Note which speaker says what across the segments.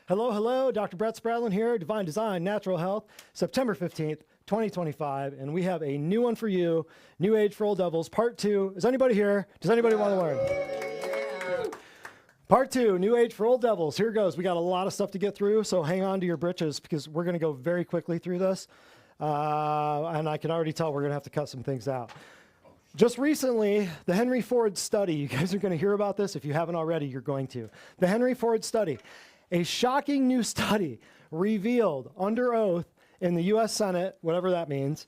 Speaker 1: Hello, hello, Dr. Brett Spradlin here, Divine Design, Natural Health, September 15th, 2025, and we have a new one for you, New Age for Old Devils, Part 2. Is anybody here? Does anybody want to learn? Yeah. Part 2, New Age for Old Devils. Here goes. We got a lot of stuff to get through, so hang on to your britches because we're going to go very quickly through this, and I can already tell we're going to have to cut some things out. Just recently, the Henry Ford study, you guys are going to hear about this. If you haven't already, you're going to. The Henry Ford study. A shocking new study revealed under oath in the U.S. Senate, whatever that means,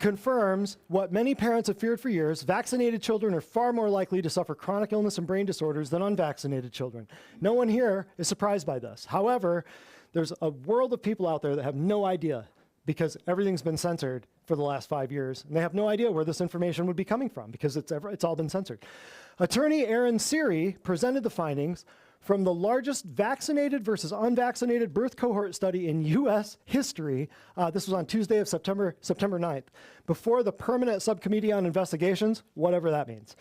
Speaker 1: confirms what many parents have feared for years. Vaccinated children are far more likely to suffer chronic illness and brain disorders than unvaccinated children. No one here is surprised by this. However, there's a world of people out there that have no idea because everything's been censored for the last 5 years, and they have no idea where this information would be coming from because it's all been censored. Attorney Aaron Siri presented the findings from the largest vaccinated versus unvaccinated birth cohort study in U.S. history. This was on Tuesday of September 9th, before the Permanent Subcommittee on Investigations, whatever that means.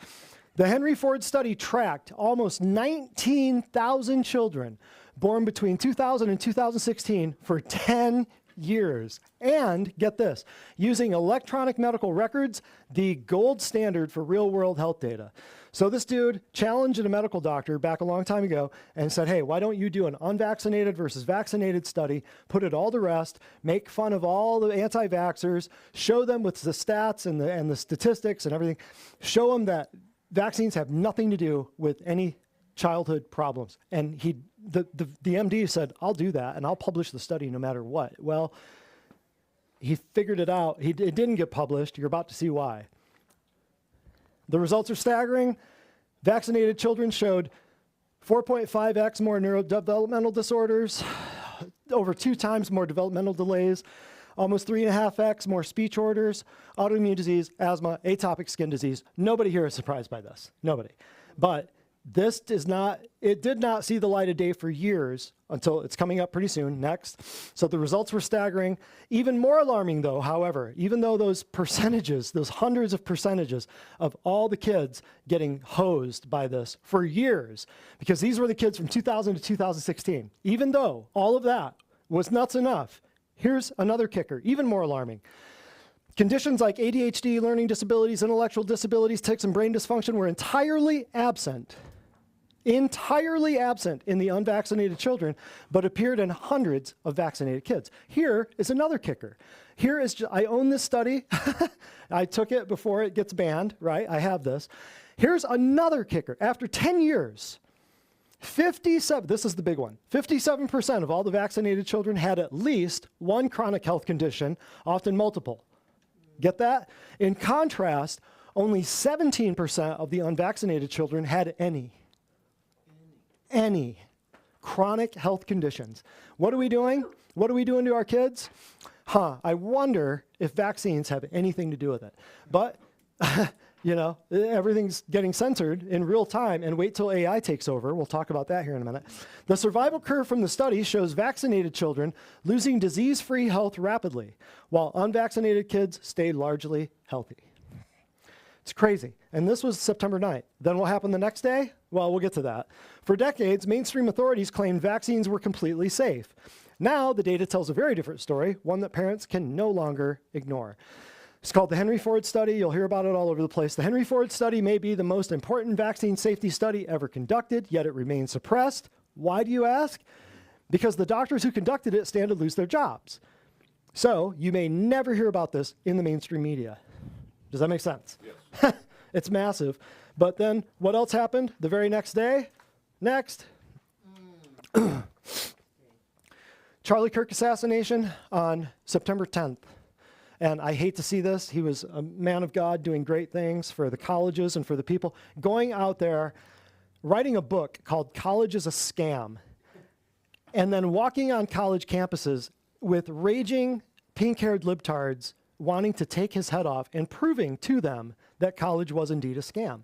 Speaker 1: The Henry Ford study tracked almost 19,000 children born between 2000 and 2016 for 10 years. And get this, using electronic medical records, the gold standard for real-world health data. So this dude challenged a medical doctor back a long time ago and said, hey, why don't you do an unvaccinated versus vaccinated study, put it all to rest, make fun of all the anti-vaxxers, show them with the stats and the statistics and everything, show them that vaccines have nothing to do with any childhood problems. And the MD said, I'll do that and I'll publish the study no matter what. Well, he figured it out. It didn't get published. You're about to see why. The results are staggering. Vaccinated children showed 4.5x more neurodevelopmental disorders, over 2 times more developmental delays, almost 3.5x more speech orders, autoimmune disease, asthma, atopic skin disease. Nobody here is surprised by this. Nobody. But it did not see the light of day for years until it's coming up pretty soon, next. So the results were staggering. Even more alarming though, however, even though those percentages, those hundreds of percentages of all the kids getting hosed by this for years, because these were the kids from 2000 to 2016, even though all of that was nuts enough, here's another kicker, even more alarming. Conditions like ADHD, learning disabilities, intellectual disabilities, tics, and brain dysfunction were entirely absent in the unvaccinated children, but appeared in hundreds of vaccinated kids. Here is another kicker. I own this study. I took it before it gets banned, right? I have this. Here's another kicker. After 10 years, this is the big one, 57% of all the vaccinated children had at least one chronic health condition, often multiple. Get that? In contrast, only 17% of the unvaccinated children had any chronic health conditions. What are we doing? What are we doing to our kids? I wonder if vaccines have anything to do with it. But, you know, everything's getting censored in real time, and wait till AI takes over. We'll talk about that here in a minute. The survival curve from the study shows vaccinated children losing disease-free health rapidly, while unvaccinated kids stayed largely healthy. It's crazy. And this was September 9th. Then what happened the next day? Well, we'll get to that. For decades, mainstream authorities claimed vaccines were completely safe. Now, the data tells a very different story, one that parents can no longer ignore. It's called the Henry Ford study. You'll hear about it all over the place. The Henry Ford study may be the most important vaccine safety study ever conducted, yet it remains suppressed. Why do you ask? Because the doctors who conducted it stand to lose their jobs. So you may never hear about this in the mainstream media. Does that make sense? Yes. It's massive. But then what else happened the very next day? Next. Charlie Kirk assassination on September 10th. And I hate to see this. He was a man of God doing great things for the colleges and for the people. Going out there, writing a book called College is a Scam. And then walking on college campuses with raging pink-haired libtards wanting to take his head off and proving to them that college was indeed a scam.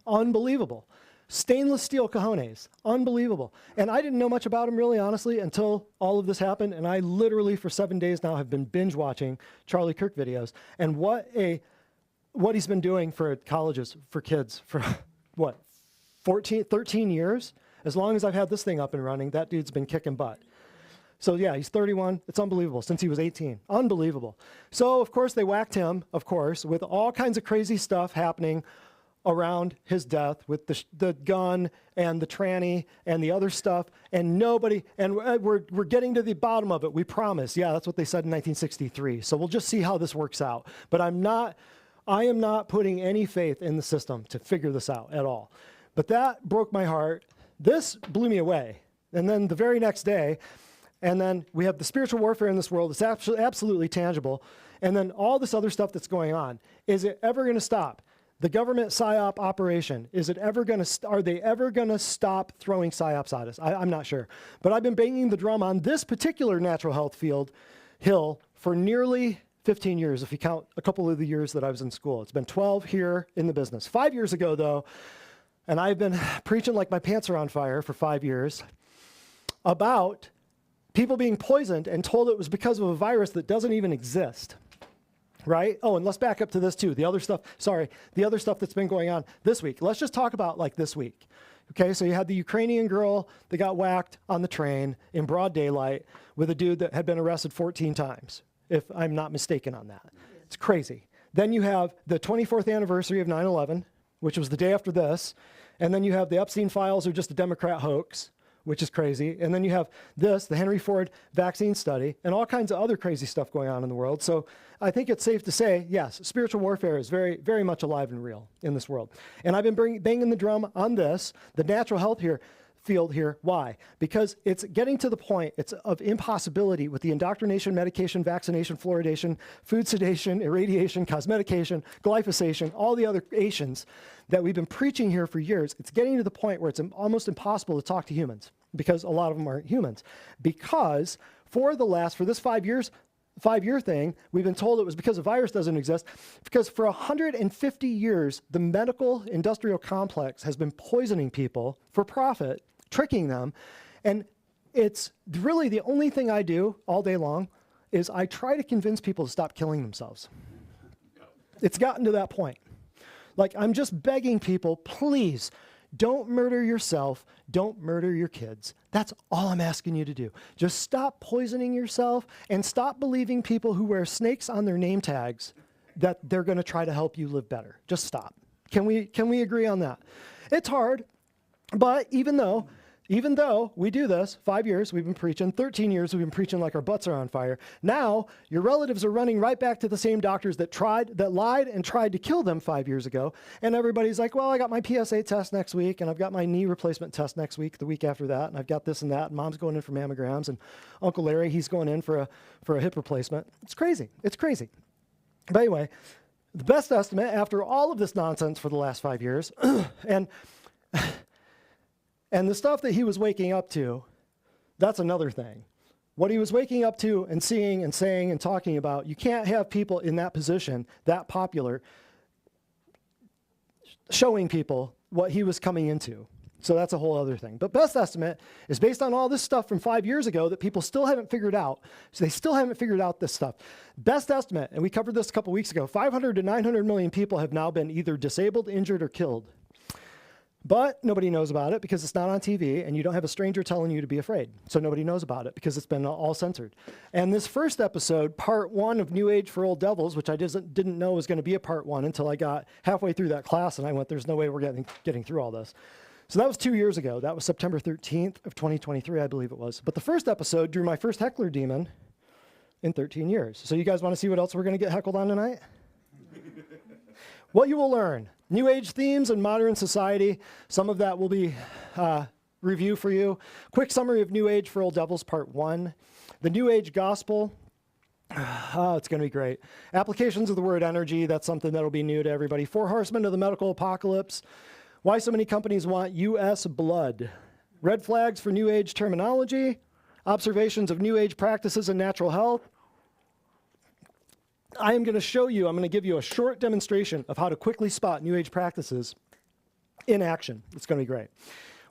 Speaker 1: Unbelievable. Stainless steel cojones. Unbelievable. And I didn't know much about him, really, honestly, until all of this happened. And I literally, for 7 days now, have been binge watching Charlie Kirk videos. And what he's been doing for colleges, for kids, for what, 13 years? As long as I've had this thing up and running, that dude's been kicking butt. So yeah, he's 31. It's unbelievable, since he was 18. Unbelievable. So of course they whacked him, of course, with all kinds of crazy stuff happening around his death, with the gun and the tranny and the other stuff, and nobody, and we're getting to the bottom of it, we promise. Yeah, that's what they said in 1963. So we'll just see how this works out. But I am not putting any faith in the system to figure this out at all. But that broke my heart. This blew me away. And then the very next day, and then we have the spiritual warfare in this world. It's absolutely tangible. And then all this other stuff that's going on. Is it ever going to stop? The government PSYOP operation, are they ever going to stop throwing PSYOPs at us? I'm not sure. But I've been banging the drum on this particular natural health hill for nearly 15 years, if you count a couple of the years that I was in school. It's been 12 here in the business. 5 years ago, though, and I've been preaching like my pants are on fire for 5 years about people being poisoned and told it was because of a virus that doesn't even exist, right? Oh, and let's back up to this too. The other stuff that's been going on this week. Let's just talk about like this week. Okay, so you had the Ukrainian girl that got whacked on the train in broad daylight with a dude that had been arrested 14 times, if I'm not mistaken on that. It's crazy. Then you have the 24th anniversary of 9/11, which was the day after this. And then you have the Epstein files are just a Democrat hoax, which is crazy. And then you have this, the Henry Ford vaccine study, and all kinds of other crazy stuff going on in the world. So I think it's safe to say, yes, spiritual warfare is very, very much alive and real in this world. And I've been banging the drum on this, the natural health field here. Why? Because it's getting to the point of impossibility with the indoctrination, medication, vaccination, fluoridation, food sedation, irradiation, cosmetication, glyphosation, all the other Asians that we've been preaching here for years. It's getting to the point where it's almost impossible to talk to humans because a lot of them aren't humans. Because for this 5-year thing, we've been told it was because the virus doesn't exist, because for 150 years, the medical industrial complex has been poisoning people for profit, tricking them. And it's really the only thing I do all day long is I try to convince people to stop killing themselves. It's gotten to that point. Like, I'm just begging people, please, don't murder yourself. Don't murder your kids. That's all I'm asking you to do. Just stop poisoning yourself and stop believing people who wear snakes on their name tags that they're going to try to help you live better. Just stop. Can we agree on that? It's hard, but even though we do this, 5 years we've been preaching, 13 years we've been preaching like our butts are on fire. Now your relatives are running right back to the same doctors that lied and tried to kill them 5 years ago. And everybody's like, well, I got my PSA test next week, and I've got my knee replacement test next week, the week after that, and I've got this and that, and mom's going in for mammograms, and Uncle Larry, he's going in for a hip replacement. It's crazy. It's crazy. But anyway, the best estimate after all of this nonsense for the last 5 years, and the stuff that he was waking up to, that's another thing. What he was waking up to and seeing and saying and talking about, you can't have people in that position, that popular, showing people what he was coming into. So that's a whole other thing. But best estimate is based on all this stuff from 5 years ago that people still haven't figured out. So they still haven't figured out this stuff. Best estimate, and we covered this a couple weeks ago, 500 to 900 million people have now been either disabled, injured, or killed. But nobody knows about it because it's not on TV, and you don't have a stranger telling you to be afraid. So nobody knows about it because it's been all censored. And this first episode, part 1 of New Age for Old Devils, which I didn't know was going to be a part 1 until I got halfway through that class, and I went, there's no way we're getting through all this. So that was 2 years ago. That was September 13th of 2023, I believe it was. But the first episode drew my first heckler demon in 13 years. So you guys want to see what else we're going to get heckled on tonight? What you will learn. New Age themes in modern society. Some of that will be review for you. Quick summary of New Age for Old Devils, part 1. The New Age gospel. Oh, it's going to be great. Applications of the word energy. That's something that'll be new to everybody. 4 horsemen of the medical apocalypse. Why so many companies want U.S. blood. Red flags for New Age terminology. Observations of New Age practices in natural health. I'm going to give you a short demonstration of how to quickly spot New Age practices in action. It's going to be great.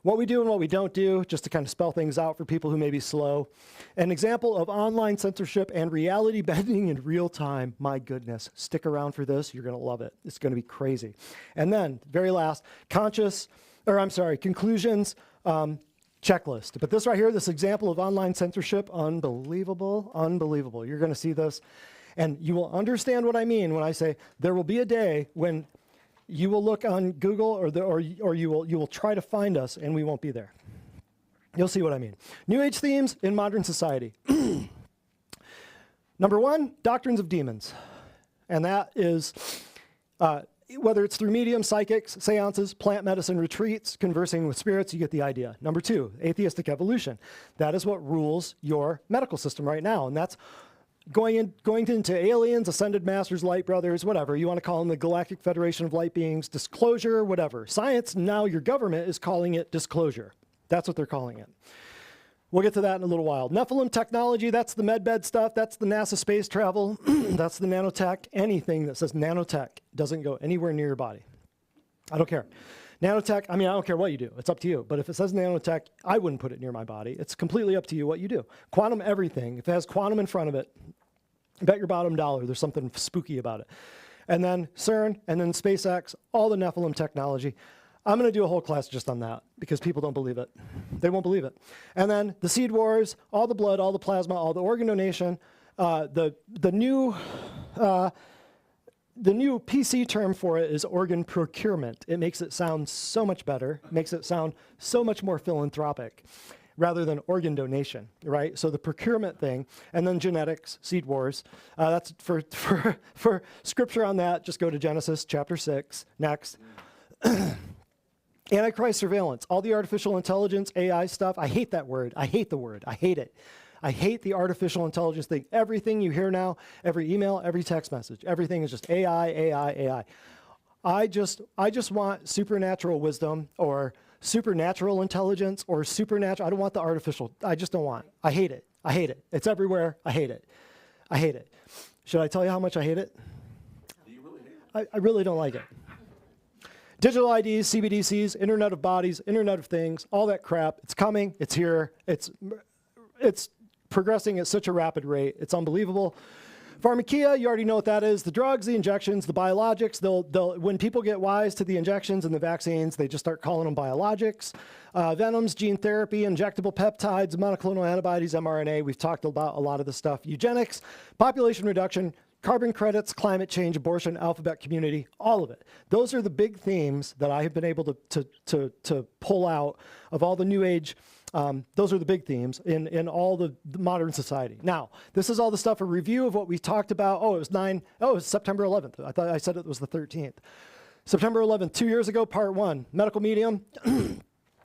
Speaker 1: What we do and what we don't do, just to kind of spell things out for people who may be slow. An example of online censorship and reality bending in real time. My goodness, stick around for this. You're going to love it. It's going to be crazy. And then, very last, conclusions checklist. But this right here, this example of online censorship, unbelievable, unbelievable. You're going to see this, and you will understand what I mean when I say there will be a day when you will look on Google or you will try to find us, and we won't be there. You'll see what I mean. New Age themes in modern society. Number one, doctrines of demons. And that is, whether it's through mediums, psychics, seances, plant medicine retreats, conversing with spirits, you get the idea. Number two, atheistic evolution. That is what rules your medical system right now. And that's going into aliens, ascended masters, light brothers, whatever. You want to call them the Galactic Federation of Light Beings, disclosure, whatever. Science, now your government is calling it disclosure. That's what they're calling it. We'll get to that in a little while. Nephilim technology, that's the medbed stuff. That's the NASA space travel. That's the nanotech. Anything that says nanotech doesn't go anywhere near your body. I don't care. Nanotech, I mean, I don't care what you do. It's up to you. But if it says nanotech, I wouldn't put it near my body. It's completely up to you what you do. Quantum everything. If it has quantum in front of it, bet your bottom dollar there's something spooky about it. And then CERN, and then SpaceX, all the Nephilim technology. I'm going to do a whole class just on that because people don't believe it. They won't believe it. And then the seed wars, all the blood, all the plasma, all the organ donation, the new PC term for it is organ procurement. It makes it sound so much better, makes it sound so much more philanthropic rather than organ donation, right? So the procurement thing, and then genetics, seed wars. That's for scripture on that, just go to Genesis chapter 6. Next. Antichrist surveillance, all the artificial intelligence, AI stuff. I hate that word. I hate the word. I hate it. I hate the artificial intelligence thing. Everything you hear now, every email, every text message, everything is just AI, AI, AI. I just want supernatural wisdom or supernatural intelligence or supernatural. I don't want the artificial. I just don't want. I hate it. I hate it. It's everywhere. I hate it. I hate it. Should I tell you how much I hate it?
Speaker 2: Do you really hate it?
Speaker 1: I really don't like it. Digital IDs, CBDCs, Internet of Bodies, Internet of Things, all that crap. It's coming. It's here. It's progressing at such a rapid rate. It's unbelievable. Pharmakia, you already know what that is. The drugs, the injections, the biologics. When people get wise to the injections and the vaccines, they just start calling them biologics. Venoms, gene therapy, injectable peptides, monoclonal antibodies, mRNA. We've talked about a lot of the stuff. Eugenics, population reduction, carbon credits, climate change, abortion, alphabet community, all of it. Those are the big themes that I have been able to pull out of all the New Age. Those are the big themes in all the modern society. Now, this is all the stuff, a review of what we talked about. It was September 11th. I thought I said it was the 13th. September 11th, 2 years ago, part one, medical medium.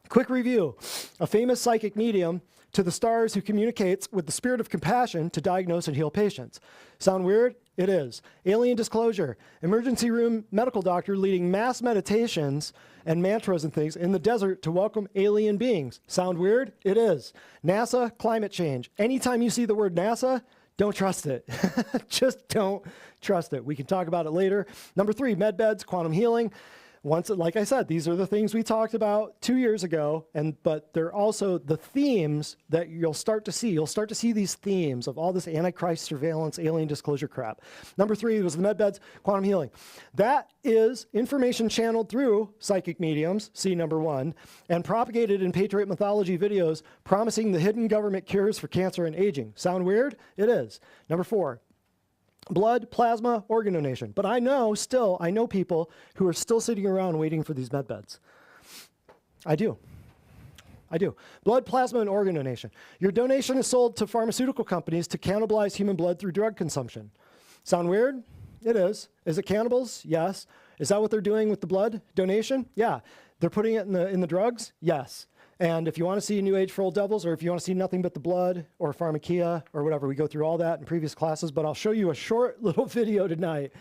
Speaker 1: Quick review. A famous psychic medium to the stars who communicates with the spirit of compassion to diagnose and heal patients. Sound weird? It is. Alien disclosure. Emergency room medical doctor leading mass meditations and mantras and things in the desert to welcome alien beings. Sound weird? It is. NASA, climate change. Anytime you see the word NASA, don't trust it. Just don't trust it. We can talk about it later. Number 3, med beds, quantum healing. Like I said, these are the things we talked about 2 years ago, but they're also the themes that you'll start to see. You'll start to see these themes of all this Antichrist surveillance, alien disclosure crap. Number 3 was the med beds, quantum healing. That is information channeled through psychic mediums, see number 1, and propagated in Patriot mythology videos promising the hidden government cures for cancer and aging. Sound weird? It is. Number 4. Blood, plasma, organ donation. But I know people who are still sitting around waiting for these med beds. I do. Blood, plasma, and organ donation. Your donation is sold to pharmaceutical companies to cannibalize human blood through drug consumption. Sound weird? It is. Is it cannibals? Yes. Is that what they're doing with the blood donation? Yeah. They're putting it in the drugs? Yes. And if you want to see New Age for Old Devils, or if you want to see nothing but the blood, or pharmakia, or whatever, we go through all that in previous classes, but I'll show you a short little video tonight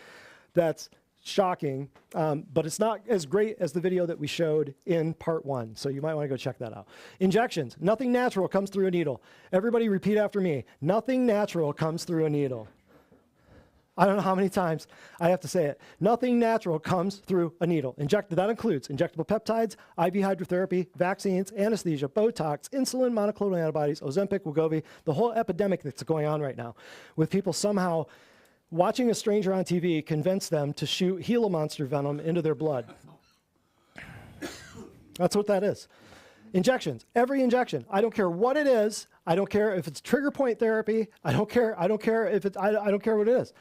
Speaker 1: that's shocking, but it's not as great as the video that we showed in part 1, so you might want to go check that out. Injections. Nothing natural comes through a needle. Everybody repeat after me. Nothing natural comes through a needle. I don't know how many times I have to say it. Nothing natural comes through a needle. That includes injectable peptides, IV hydrotherapy, vaccines, anesthesia, Botox, insulin, monoclonal antibodies, Ozempic, Wegovy, the whole epidemic that's going on right now with people somehow watching a stranger on TV convince them to shoot Gila monster venom into their blood. That's what that is. Injections, every injection. I don't care what it is. I don't care if it's trigger point therapy. I don't care if it's, I don't care what it is.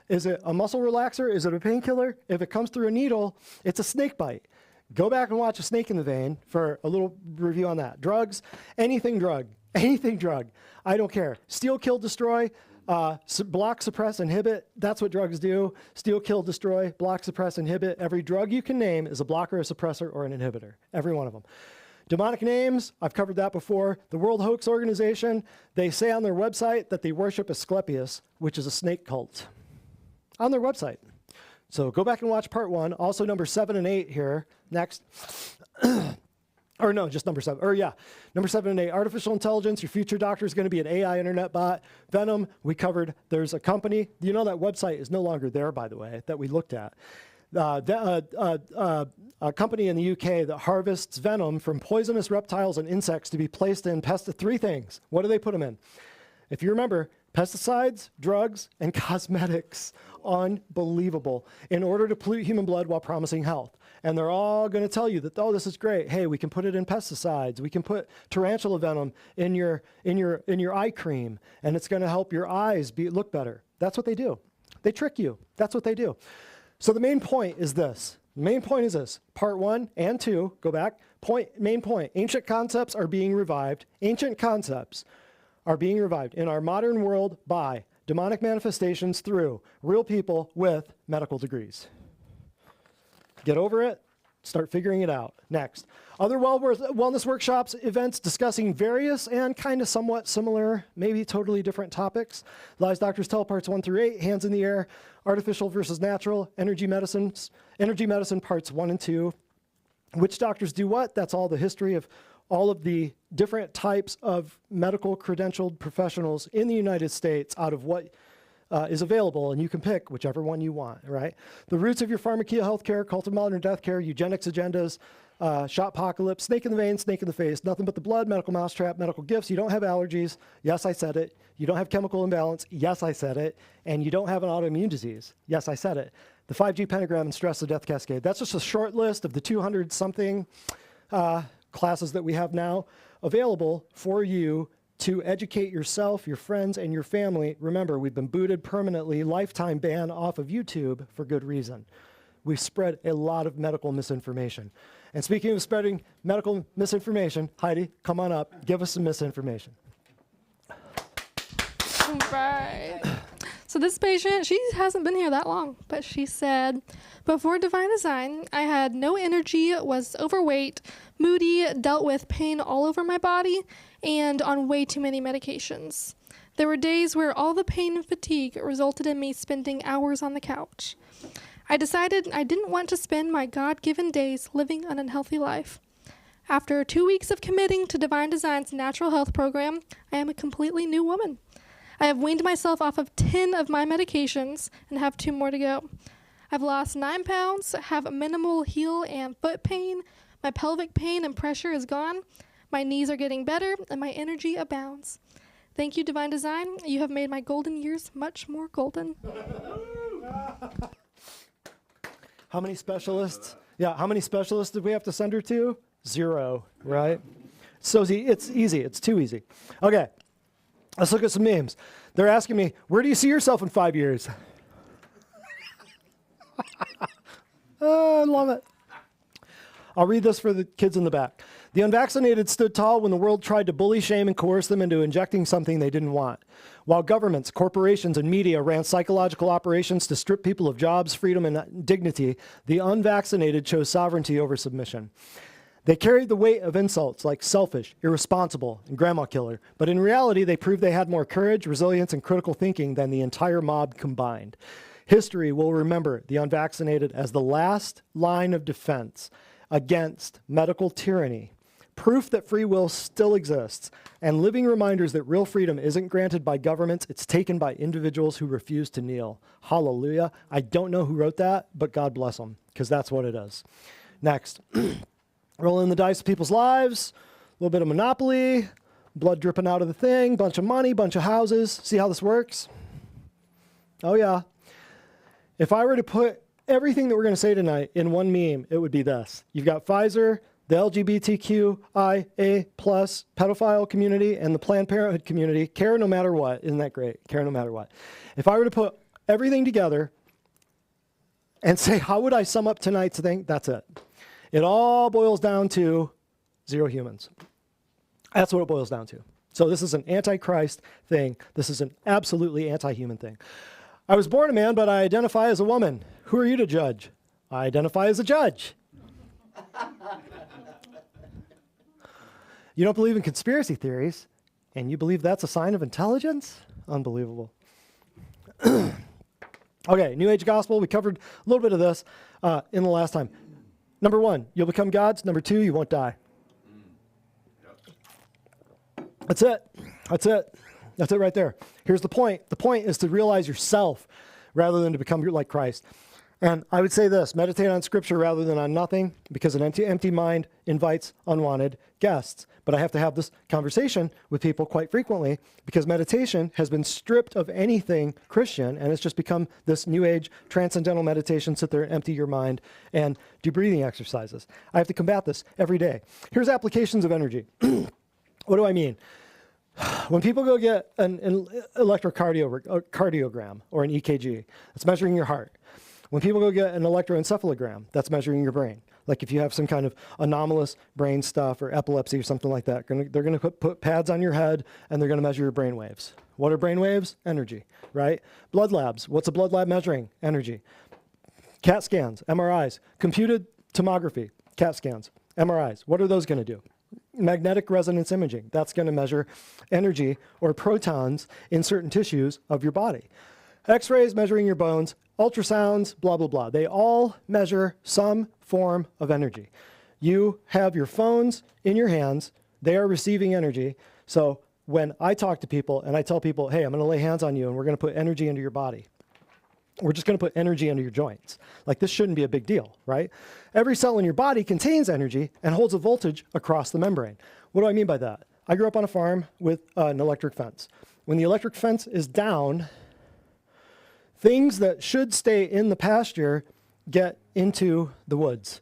Speaker 1: Is it a muscle relaxer? Is it a painkiller? If it comes through a needle, it's a snake bite. Go back and watch A Snake in the Vein for a little review on that. Drugs, anything drug. I don't care. Steal, kill, destroy, block, suppress, inhibit. That's what drugs do. Steal, kill, destroy, block, suppress, inhibit. Every drug you can name is a blocker, a suppressor, or an inhibitor. Every one of them. Demonic names, I've covered that before. The World Hoax Organization, they say on their website that they worship Asclepius, which is a snake cult. On their website. So go back and watch part 1. Also number 7 and 8 here. Next. Or no, just number 7. Or yeah, number 7 and 8. Artificial intelligence. Your future doctor is going to be an AI internet bot. Venom, we covered. There's a company. You know that website is no longer there, by the way, that we looked at. A company in the UK that harvests venom from poisonous reptiles and insects to be placed in 3 things. What do they put them in? If you remember, pesticides, drugs, and cosmetics. Unbelievable. In order to pollute human blood while promising health. And they're all going to tell you that, oh, this is great. Hey, we can put it in pesticides. We can put tarantula venom in your eye cream, and it's going to help your eyes look better. That's what they do. They trick you. That's what they do. So the main point is this. Part 1 and 2, go back. Main point. Ancient concepts are being revived. Ancient concepts are being revived in our modern world by demonic manifestations through real people with medical degrees. Get over it. Start figuring it out. Next. Other wellness workshops, events discussing various and kind of somewhat similar, maybe totally different topics. Lies Doctors Tell parts 1 through 8, Hands in the Air, Artificial versus Natural, Energy Medicine parts 1 and 2. Which doctors do what? That's all the history of all of the different types of medical credentialed professionals in the United States out of what is available, and you can pick whichever one you want, right? The roots of your pharmakeia healthcare, cult of modern death care, eugenics agendas, shotpocalypse, snake in the vein, snake in the face, nothing but the blood, medical mousetrap, medical gifts. You don't have allergies. Yes, I said it. You don't have chemical imbalance. Yes, I said it. And you don't have an autoimmune disease. Yes, I said it. The 5G pentagram and stress the death cascade. That's just a short list of the 200-something classes that we have now available for you to educate yourself, your friends, and your family. Remember, we've been booted permanently, lifetime ban off of YouTube for good reason. We've spread a lot of medical misinformation. And speaking of spreading medical misinformation, Heidi, come on up, give us some misinformation.
Speaker 3: Right. So this patient, she hasn't been here that long, but she said, before Divine Design, I had no energy, was overweight, moody, dealt with pain all over my body, and on way too many medications. There were days where all the pain and fatigue resulted in me spending hours on the couch. I decided I didn't want to spend my God-given days living an unhealthy life. After 2 weeks of committing to Divine Design's natural health program, I am a completely new woman. I have weaned myself off of 10 of my medications and have 2 more to go. I've lost 9 pounds, have minimal heel and foot pain, my pelvic pain and pressure is gone, my knees are getting better, and my energy abounds. Thank you, Divine Design. You have made my golden years much more golden.
Speaker 1: How many specialists? Yeah, how many specialists did we have to send her to? 0, right? So it's easy. It's too easy. Okay, let's look at some memes. They're asking me, where do you see yourself in 5 years? I love it. I'll read this for the kids in the back. The unvaccinated stood tall when the world tried to bully, shame, and coerce them into injecting something they didn't want. While governments, corporations, and media ran psychological operations to strip people of jobs, freedom, and dignity, the unvaccinated chose sovereignty over submission. They carried the weight of insults like selfish, irresponsible, and grandma killer, but in reality, they proved they had more courage, resilience, and critical thinking than the entire mob combined. History will remember the unvaccinated as the last line of defense against medical tyranny, proof that free will still exists, and living reminders that real freedom isn't granted by governments, it's taken by individuals who refuse to kneel. Hallelujah. I don't know who wrote that, but God bless them, because that's what it is. Next. Rolling the dice of people's lives, a little bit of Monopoly, blood dripping out of the thing, bunch of money, bunch of houses. See how this works? Oh, yeah. If I were to put everything that we're going to say tonight in one meme, it would be this. You've got Pfizer, the LGBTQIA plus pedophile community and the Planned Parenthood community care no matter what. Isn't that great? Care no matter what. If I were to put everything together and say, how would I sum up tonight's thing? That's it. It all boils down to 0 humans. That's what it boils down to. So this is an antichrist thing. This is an absolutely anti-human thing. I was born a man, but I identify as a woman. Who are you to judge? I identify as a judge. You don't believe in conspiracy theories, and you believe that's a sign of intelligence? Unbelievable. Okay, New Age gospel. We covered a little bit of this in the last time. Number 1, you'll become gods. Number 2, you won't die. That's it. That's it. That's it right there. Here's the point. The point is to realize yourself rather than to become like Christ. And I would say this, meditate on scripture rather than on nothing, because an empty mind invites unwanted guests. But I have to have this conversation with people quite frequently because meditation has been stripped of anything Christian, and it's just become this new age transcendental meditation, sit there and empty your mind and do breathing exercises. I have to combat this every day. Here's applications of energy. What do I mean? When people go get an electrocardiogram or an EKG, it's measuring your heart. When people go get an electroencephalogram, that's measuring your brain. Like if you have some kind of anomalous brain stuff or epilepsy or something like that, they're going to put pads on your head and they're going to measure your brain waves. What are brain waves? Energy, right? Blood labs. What's a blood lab measuring? Energy. CAT scans, MRIs, computed tomography, CAT scans, MRIs. What are those going to do? Magnetic resonance imaging. That's going to measure energy or protons in certain tissues of your body. X-rays measuring your bones, ultrasounds, blah, blah, blah. They all measure some form of energy. You have your phones in your hands. They are receiving energy. So when I talk to people and I tell people, hey, I'm going to lay hands on you and we're going to put energy into your body. We're just going to put energy into your joints. Like this shouldn't be a big deal, right? Every cell in your body contains energy and holds a voltage across the membrane. What do I mean by that? I grew up on a farm with an electric fence. When the electric fence is down, things that should stay in the pasture get into the woods.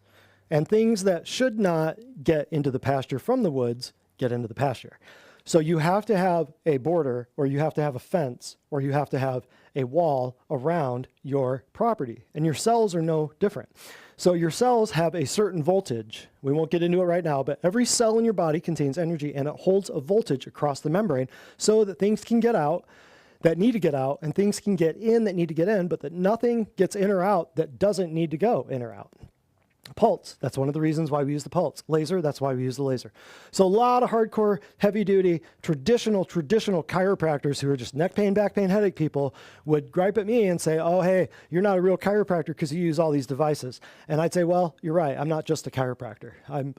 Speaker 1: And things that should not get into the pasture from the woods get into the pasture. So you have to have a border, or you have to have a fence, or you have to have a wall around your property. And your cells are no different. So your cells have a certain voltage. We won't get into it right now, but every cell in your body contains energy, and it holds a voltage across the membrane so that things can get out that need to get out, and things can get in that need to get in, but that nothing gets in or out that doesn't need to go in or out. Pulse, that's one of the reasons why we use the pulse. Laser, that's why we use the laser. So a lot of hardcore, heavy-duty, traditional chiropractors who are just neck pain, back pain, headache people would gripe at me and say, oh, hey, you're not a real chiropractor because you use all these devices. And I'd say, well, you're right. I'm not just a chiropractor.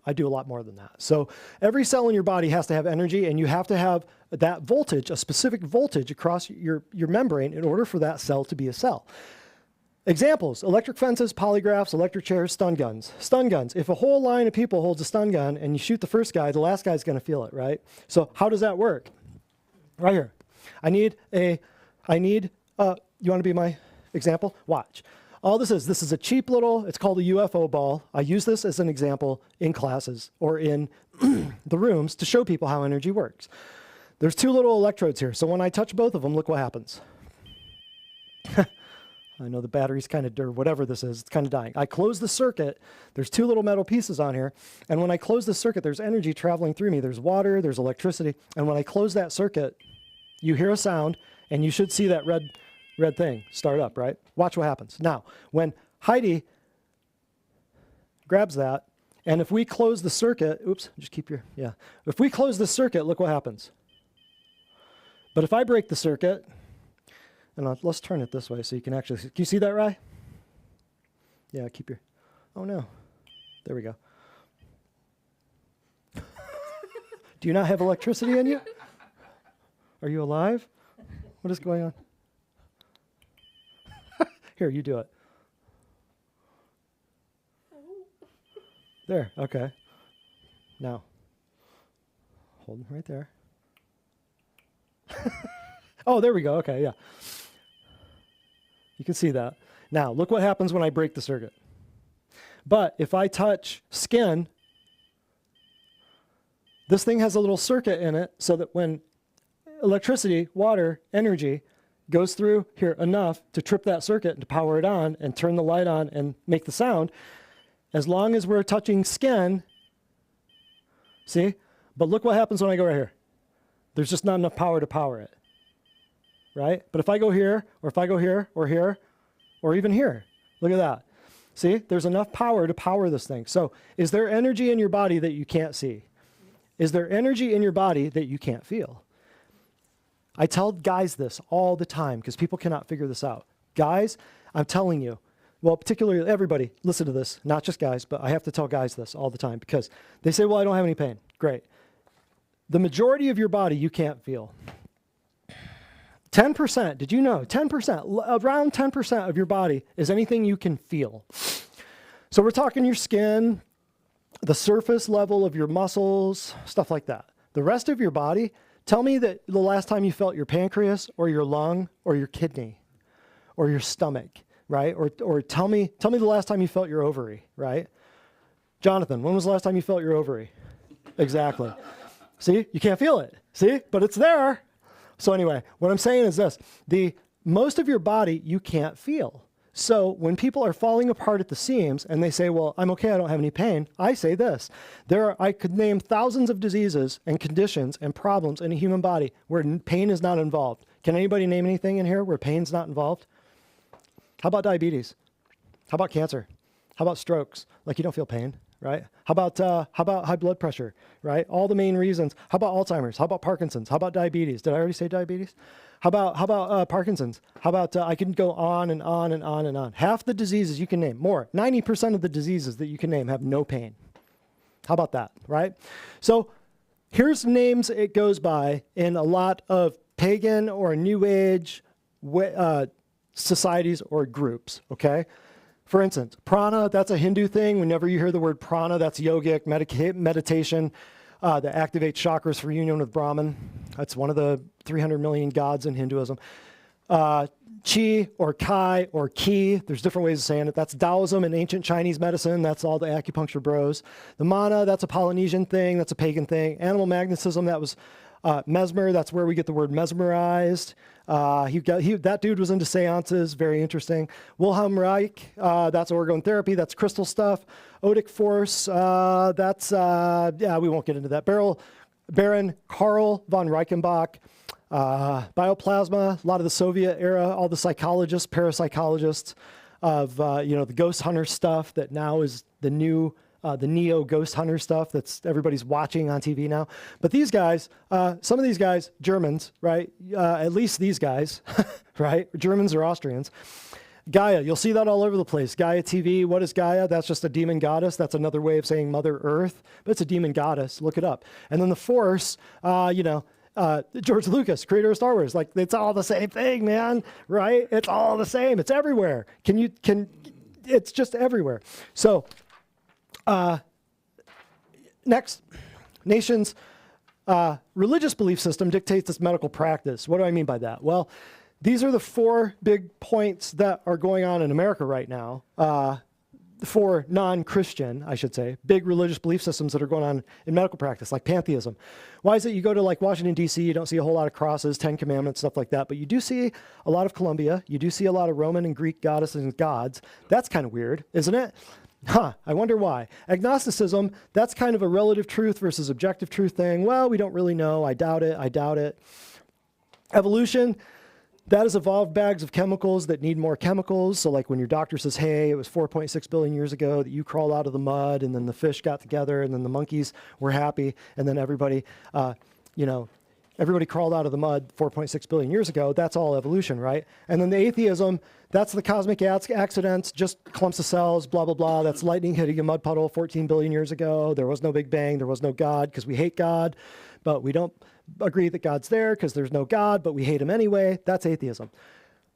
Speaker 1: I do a lot more than that. So every cell in your body has to have energy, and you have to have that voltage, a specific voltage across your membrane in order for that cell to be a cell. Examples: electric fences, polygraphs, electric chairs, stun guns. Stun guns. If a whole line of people holds a stun gun and you shoot the first guy, the last guy's going to feel it, right? So how does that work? Right here. You want to be my example? Watch. All this is a cheap little, it's called a UFO ball. I use this as an example in classes or in the rooms to show people how energy works. There's 2 little electrodes here. So when I touch both of them, look what happens. I know the battery's kind of, or whatever this is, it's kind of dying. I close the circuit. There's 2 little metal pieces on here. And when I close the circuit, there's energy traveling through me. There's water, there's electricity. And when I close that circuit, you hear a sound, and you should see that red thing start up, right? Watch what happens. Now, when Heidi grabs that, and if we close the circuit, if we close the circuit, look what happens. But if I break the circuit, and let's turn it this way so you can actually see. Can you see that, Rye? Yeah, keep your, oh no. There we go. Do you not have electricity in you? Are you alive? What is going on? Here, you do it. There, okay. Now, hold it right there. Oh, there we go, okay, yeah. You can see that. Now, look what happens when I break the circuit. But if I touch skin, This thing has a little circuit in it so that when electricity, water, energy goes through here enough to trip that circuit and to power it on and turn the light on and make the sound, as long as we're touching skin, see? But look what happens when I go right here. There's just not enough power to power it, right? But if I go here, or if I go here, or even here, look at that. See, there's enough power to power this thing. So is there energy in your body that you can't see? Is there energy in your body that you can't feel? I tell guys this all the time because people cannot figure this out. Guys, I'm telling you, well, particularly everybody, listen to this, not just guys, but I have to tell guys this all the time because they say, well, I don't have any pain. Great. The majority of your body you can't feel. 10%, did you know? 10%, around 10% of your body is anything you can feel. So we're talking your skin, the surface level of your muscles, stuff like that. The rest of your body, tell me that the last time you felt your pancreas or your lung or your kidney or your stomach, right? Or tell me the last time you felt your ovary, right? Jonathan, when was the last time you felt your ovary? Exactly. See, you can't feel it. See, but it's there. So anyway, what I'm saying is this, most of your body you can't feel. So when people are falling apart at the seams and they say, well, I'm okay, I don't have any pain, I say this, I could name thousands of diseases and conditions and problems in a human body where pain is not involved. Can anybody name anything in here where pain's not involved? How about diabetes? How about cancer? How about strokes? Like you don't feel pain, right? How about high blood pressure, right? All the main reasons. How about Alzheimer's? How about Parkinson's? How about diabetes? Did I already say diabetes? How about Parkinson's? How about, I can go on and on and on and on. Half the diseases you can name, 90% of the diseases that you can name have no pain. How about that, right? So here's names it goes by in a lot of pagan or New Age societies or groups, okay? For instance, prana, that's a Hindu thing. Whenever you hear the word prana, that's yogic meditation that activates chakras for union with Brahman. That's one of the 300 million gods in Hinduism. Qi or Kai or Qi, there's different ways of saying it. That's Taoism and ancient Chinese medicine. That's all the acupuncture bros. The mana, that's a Polynesian thing. That's a pagan thing. Animal magnetism, that was mesmer. That's where we get the word mesmerized. That dude was into seances, very interesting. Wilhelm Reich, that's orgone therapy, that's crystal stuff. Odic force, we won't get into that. Baron Karl von Reichenbach, bioplasma, a lot of the Soviet era, all the psychologists, parapsychologists of, the ghost hunter stuff that now is the new the neo ghost hunter stuff that's everybody's watching on TV now. But these guys, some of these guys, Germans, right? At least these guys, right? Germans or Austrians. Gaia, you'll see that all over the place. Gaia TV, what is Gaia? That's just a demon goddess. That's another way of saying Mother Earth, but it's a demon goddess. Look it up. And then the Force, George Lucas, creator of Star Wars, like it's all the same thing, man, right? It's all the same. It's everywhere. It's just everywhere. So, next, nation's religious belief system dictates its medical practice. What do I mean by that? Well, these are the 4 big points that are going on in America right now. 4 non-Christian, I should say, big religious belief systems that are going on in medical practice, like pantheism. Why is it you go to like Washington, D.C., you don't see a whole lot of crosses, 10 commandments, stuff like that, but you do see a lot of Columbia. You do see a lot of Roman and Greek goddesses and gods. That's kind of weird, isn't it? I wonder why. Agnosticism, that's kind of a relative truth versus objective truth thing. Well, we don't really know. I doubt it. Evolution, that is evolved bags of chemicals that need more chemicals. So like when your doctor says, hey, it was 4.6 billion years ago that you crawled out of the mud and then the fish got together and then the monkeys were happy and then everybody crawled out of the mud 4.6 billion years ago. That's all evolution, right? And then the atheism, that's the cosmic accidents, just clumps of cells, blah, blah, blah. That's lightning hitting a mud puddle 14 billion years ago. There was no Big Bang. There was no God because we hate God, but we don't agree that God's there because there's no God, but we hate him anyway. That's atheism.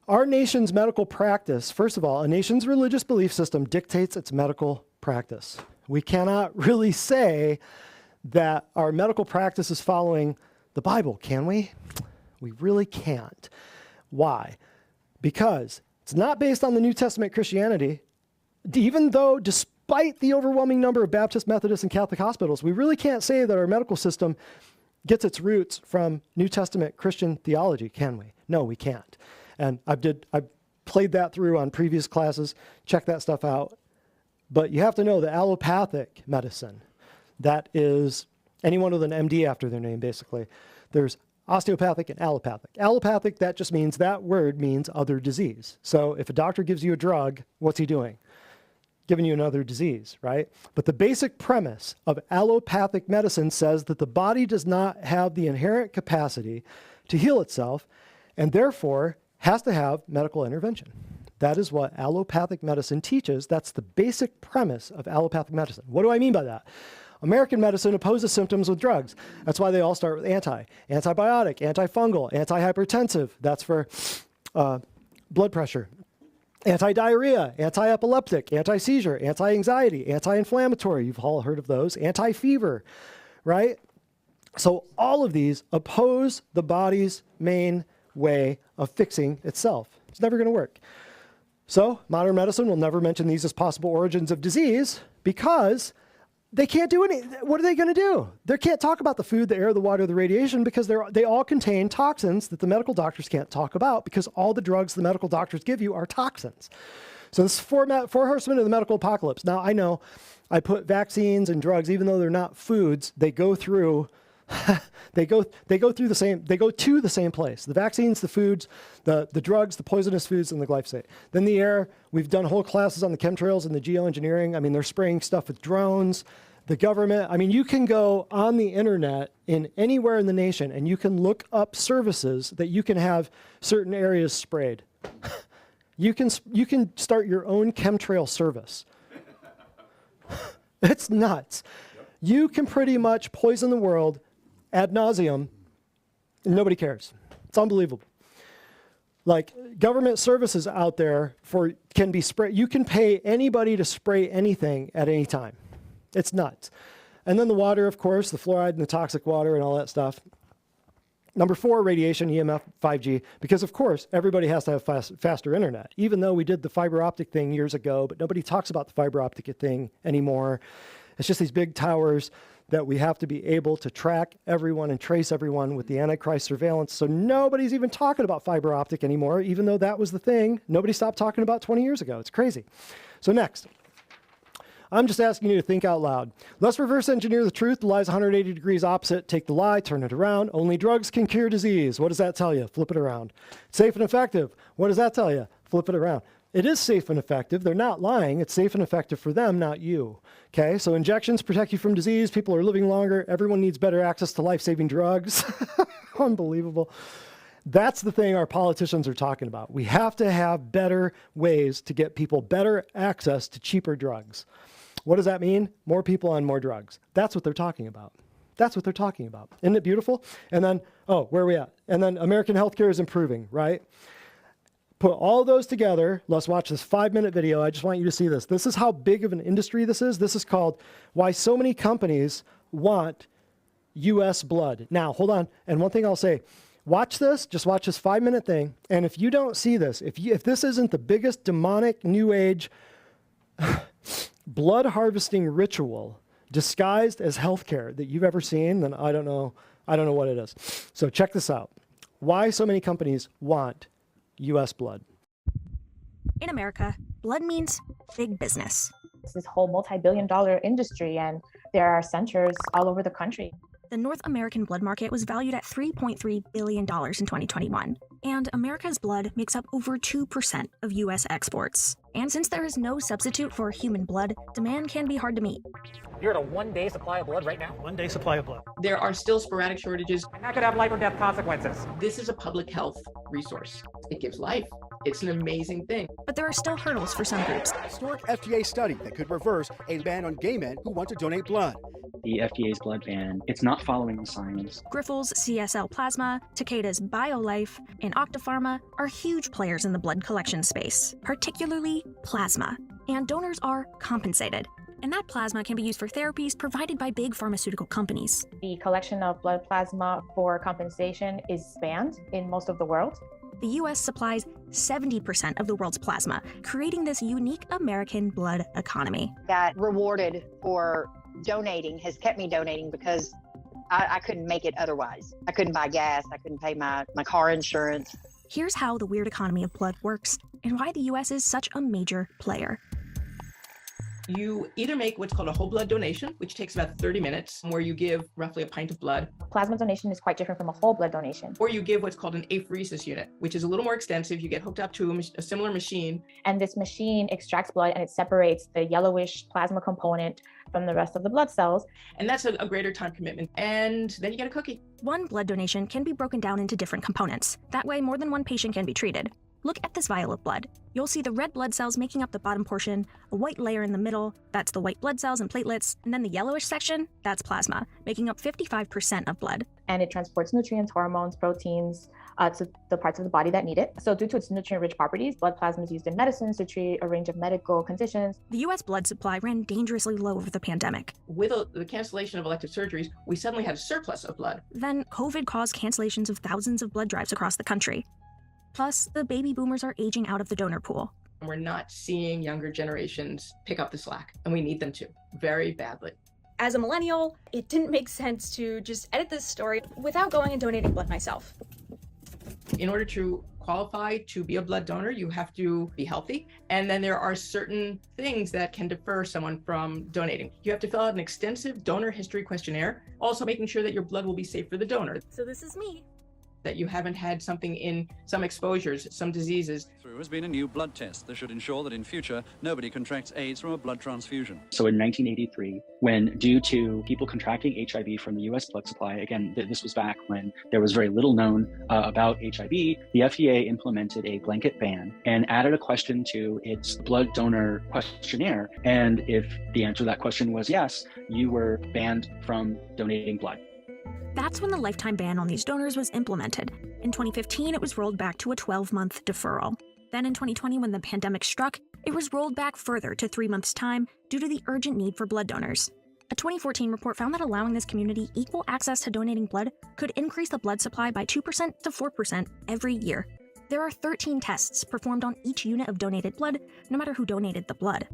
Speaker 1: Our nation's medical practice, first of all, a nation's religious belief system dictates its medical practice. We cannot really say that our medical practice is following the Bible, can we? We really can't. Why? Because it's not based on the New Testament Christianity, even though despite the overwhelming number of Baptist, Methodist, and Catholic hospitals, we really can't say that our medical system gets its roots from New Testament Christian theology, can we? No, we can't. And I played that through on previous classes. Check that stuff out. But you have to know that allopathic medicine, that is anyone with an MD after their name, basically. There's osteopathic and allopathic. Allopathic, that just means, that word means other disease. So if a doctor gives you a drug, what's he doing? Giving you another disease, right? But the basic premise of allopathic medicine says that the body does not have the inherent capacity to heal itself, and therefore has to have medical intervention. That is what allopathic medicine teaches. That's the basic premise of allopathic medicine. What do I mean by that? American medicine opposes symptoms with drugs. That's why they all start with antibiotic, antifungal, antihypertensive. That's for blood pressure. Anti-diarrhea, anti-epileptic, anti-seizure, anti-anxiety, anti-inflammatory. You've all heard of those. Anti-fever, right? So all of these oppose the body's main way of fixing itself. It's never going to work. So modern medicine will never mention these as possible origins of disease because they can't do any. What are they going to do? They can't talk about the food, the air, the water, the radiation, because they all contain toxins that the medical doctors can't talk about, because all the drugs the medical doctors give you are toxins. So this is four horsemen of the medical apocalypse. Now, I know I put vaccines and drugs, even though they're not foods, they go through they go to the same place. The vaccines, the foods, the drugs, the poisonous foods, and the glyphosate. Then the air, we've done whole classes on the chemtrails and the geoengineering. I mean, they're spraying stuff with drones. The government, I mean, you can go on the internet in anywhere in the nation and you can look up services that you can have certain areas sprayed. You can start your own chemtrail service. It's nuts. You can pretty much poison the world ad nauseum, and nobody cares. It's unbelievable. Like, government services out there can be sprayed. You can pay anybody to spray anything at any time. It's nuts. And then the water, of course, the fluoride and the toxic water and all that stuff. Number 4, radiation, EMF, 5G, because of course, everybody has to have faster internet, even though we did the fiber optic thing years ago, but nobody talks about the fiber optic thing anymore. It's just these big towers that we have to be able to track everyone and trace everyone with the Antichrist surveillance. So nobody's even talking about fiber optic anymore, even though that was the thing nobody stopped talking about 20 years ago. It's crazy. So next, I'm just asking you to think out loud. Let's reverse engineer the truth. The lie's 180 degrees opposite. Take the lie, turn it around. Only drugs can cure disease. What does that tell you? Flip it around. Safe and effective. What does that tell you? Flip it around. It is safe and effective. They're not lying. It's safe and effective for them, not you. Okay, so injections protect you from disease. People are living longer. Everyone needs better access to life-saving drugs. Unbelievable. That's the thing our politicians are talking about. We have to have better ways to get people better access to cheaper drugs. What does that mean? More people on more drugs. That's what they're talking about. That's what they're talking about. Isn't it beautiful? And then, oh, where are we at? And then American healthcare is improving, right? Put all those together. Let's watch this 5-minute video. I just want you to see this. This is how big of an industry this is. This is called Why So Many Companies Want U.S. Blood. Now, hold on. And one thing I'll say, watch this. Just watch this 5-minute thing. And if you don't see this, if this isn't the biggest demonic New Age blood harvesting ritual disguised as healthcare that you've ever seen, then I don't know what it is. So check this out. Why so many companies want U.S. blood.
Speaker 4: In America, blood means big business.
Speaker 5: It's this whole multi-billion-dollar industry, and there are centers all over the country.
Speaker 4: The North American blood market was valued at $3.3 billion in 2021, and America's blood makes up over 2% of U.S. exports. And since there is no substitute for human blood, demand can be hard to meet.
Speaker 6: You're at a 1-day supply of blood right now?
Speaker 7: 1-day supply of blood.
Speaker 8: There are still sporadic shortages.
Speaker 6: And that could have life or death consequences.
Speaker 8: This is a public health resource. It gives life. It's an amazing thing.
Speaker 4: But there are still hurdles for some groups.
Speaker 7: Historic FDA study that could reverse a ban on gay men who want to donate blood.
Speaker 9: The FDA's blood ban, it's not following the science.
Speaker 4: Grifols' CSL Plasma, Takeda's BioLife, and Octapharma are huge players in the blood collection space, particularly plasma. And donors are compensated. And that plasma can be used for therapies provided by big pharmaceutical companies.
Speaker 5: The collection of blood plasma for compensation is banned in most of the world.
Speaker 4: The US supplies 70% of the world's plasma, creating this unique American blood economy.
Speaker 10: Got rewarded for donating, has kept me donating because I couldn't make it otherwise. I couldn't buy gas, I couldn't pay my car insurance.
Speaker 4: Here's how the weird economy of blood works and why the US is such a major player.
Speaker 8: You either make what's called a whole blood donation, which takes about 30 minutes, where you give roughly a pint of blood.
Speaker 5: Plasma donation is quite different from a whole blood donation.
Speaker 8: Or you give what's called an apheresis unit, which is a little more extensive. You get hooked up to a similar machine.
Speaker 5: And this machine extracts blood and it separates the yellowish plasma component from the rest of the blood cells.
Speaker 8: And that's a greater time commitment. And then you get a cookie.
Speaker 4: One blood donation can be broken down into different components. That way, more than one patient can be treated. Look at this vial of blood. You'll see the red blood cells making up the bottom portion, a white layer in the middle, that's the white blood cells and platelets, and then the yellowish section, that's plasma, making up 55% of blood.
Speaker 5: And it transports nutrients, hormones, proteins to the parts of the body that need it. So due to its nutrient-rich properties, blood plasma is used in medicines to treat a range of medical conditions.
Speaker 4: The US blood supply ran dangerously low over the pandemic.
Speaker 8: With the cancellation of elective surgeries, we suddenly had a surplus of blood.
Speaker 4: Then COVID caused cancellations of thousands of blood drives across the country. Plus, the baby boomers are aging out of the donor pool.
Speaker 8: We're not seeing younger generations pick up the slack, and we need them to, very badly.
Speaker 11: As a millennial, it didn't make sense to just edit this story without going and donating blood myself.
Speaker 8: In order to qualify to be a blood donor, you have to be healthy. And then there are certain things that can defer someone from donating. You have to fill out an extensive donor history questionnaire, also making sure that your blood will be safe for the donor.
Speaker 11: So this is me.
Speaker 8: That you haven't had something in some exposures, some diseases.
Speaker 2: There has been a new blood test that should ensure that in future, nobody contracts AIDS from a blood transfusion.
Speaker 9: So in 1983, when due to people contracting HIV from the US blood supply, again, this was back when there was very little known about HIV, the FDA implemented a blanket ban and added a question to its blood donor questionnaire. And if the answer to that question was yes, you were banned from donating blood.
Speaker 4: That's when the lifetime ban on these donors was implemented. In 2015, it was rolled back to a 12-month deferral. Then in 2020, when the pandemic struck, it was rolled back further to 3 months' time due to the urgent need for blood donors. A 2014 report found that allowing this community equal access to donating blood could increase the blood supply by 2% to 4% every year. There are 13 tests performed on each unit of donated blood, no matter who donated the blood.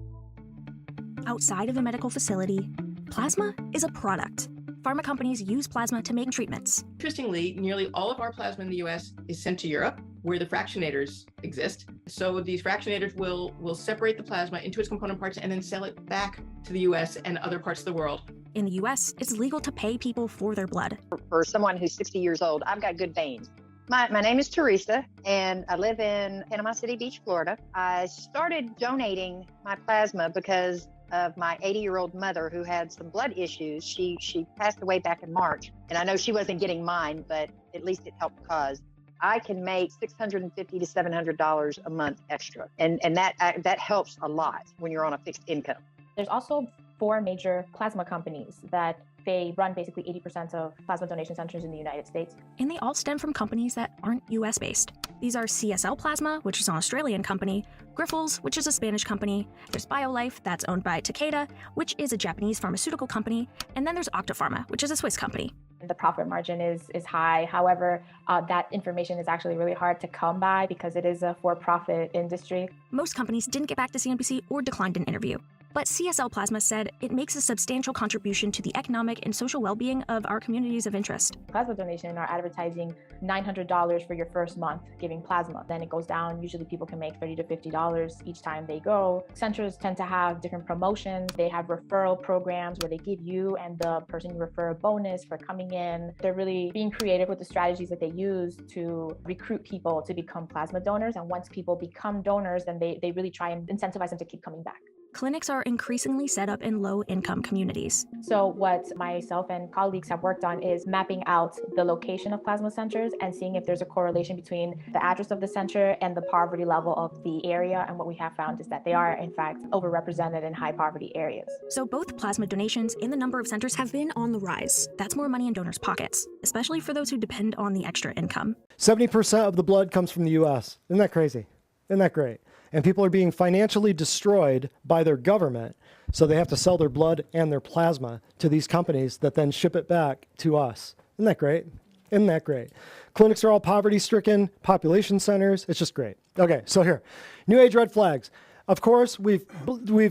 Speaker 4: Outside of a medical facility, plasma is a product. Pharma companies use plasma to make treatments.
Speaker 8: Interestingly, nearly all of our plasma in the US is sent to Europe, where the fractionators exist. So these fractionators will separate the plasma into its component parts and then sell it back to the US and other parts of the world.
Speaker 4: In the US, it's legal to pay people for their blood.
Speaker 10: For someone who's 60 years old, I've got good veins. My name is Teresa, and I live in Panama City Beach, Florida. I started donating my plasma because of my 80-year-old mother who had some blood issues. She passed away back in March, and I know she wasn't getting mine, but at least it helped cause. I can make $650 to $700 a month extra, and that helps a lot when you're on a fixed income.
Speaker 5: There's also 4 major plasma companies that they run basically 80% of plasma donation centers in the United States.
Speaker 4: And they all stem from companies that aren't US-based. These are CSL Plasma, which is an Australian company, Grifols, which is a Spanish company, there's BioLife, that's owned by Takeda, which is a Japanese pharmaceutical company, and then there's Octapharma, which is a Swiss company.
Speaker 5: The profit margin is high. However, that information is actually really hard to come by because it is a for-profit industry.
Speaker 4: Most companies didn't get back to CNBC or declined an interview. But CSL Plasma said it makes a substantial contribution to the economic and social well-being of our communities of interest.
Speaker 5: Plasma donation are advertising $900 for your first month giving plasma. Then it goes down. Usually people can make $30 to $50 each time they go. Centers tend to have different promotions. They have referral programs where they give you and the person you refer a bonus for coming in. They're really being creative with the strategies that they use to recruit people to become plasma donors. And once people become donors, then they really try and incentivize them to keep coming back.
Speaker 4: Clinics are increasingly set up in low-income communities.
Speaker 5: So what myself and colleagues have worked on is mapping out the location of plasma centers and seeing if there's a correlation between the address of the center and the poverty level of the area. And what we have found is that they are, in fact, overrepresented in high poverty areas.
Speaker 4: So both plasma donations and the number of centers have been on the rise. That's more money in donors' pockets, especially for those who depend on the extra income.
Speaker 1: 70% of the blood comes from the US. Isn't that crazy? Isn't that great? And people are being financially destroyed by their government, so they have to sell their blood and their plasma to these companies that then ship it back to us. Isn't that great? Isn't that great? Clinics are all poverty-stricken, population centers. It's just great. Okay, so here, New Age red flags. Of course, we've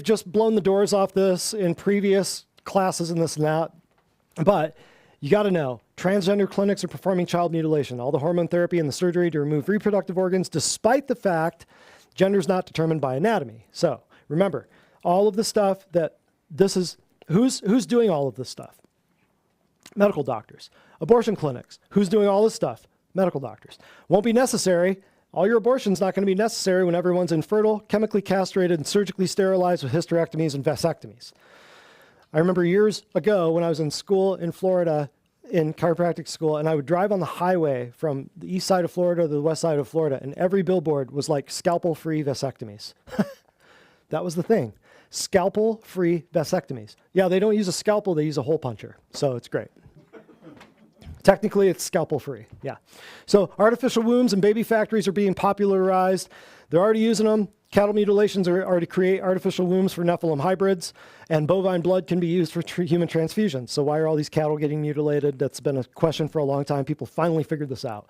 Speaker 1: just blown the doors off this in previous classes and this and that, but you got to know, transgender clinics are performing child mutilation, all the hormone therapy and the surgery to remove reproductive organs, despite the fact gender is not determined by anatomy. So remember, all of the stuff that this is, who's doing all of this stuff? Medical doctors. Abortion clinics. Who's doing all this stuff? Medical doctors. Won't be necessary. All your abortion's not going to be necessary when everyone's infertile, chemically castrated, and surgically sterilized with hysterectomies and vasectomies. I remember years ago when I was in school in Florida, in chiropractic school, and I would drive on the highway from the east side of Florida to the west side of Florida, and every billboard was like scalpel-free vasectomies. That was the thing. Scalpel-free vasectomies. Yeah, they don't use a scalpel, they use a hole puncher. So it's great. Technically, it's scalpel-free, yeah. So artificial wombs and baby factories are being popularized. They're already using them. Cattle mutilations are to create artificial wombs for Nephilim hybrids, and bovine blood can be used for human transfusions. So why are all these cattle getting mutilated? That's been a question for a long time. People finally figured this out.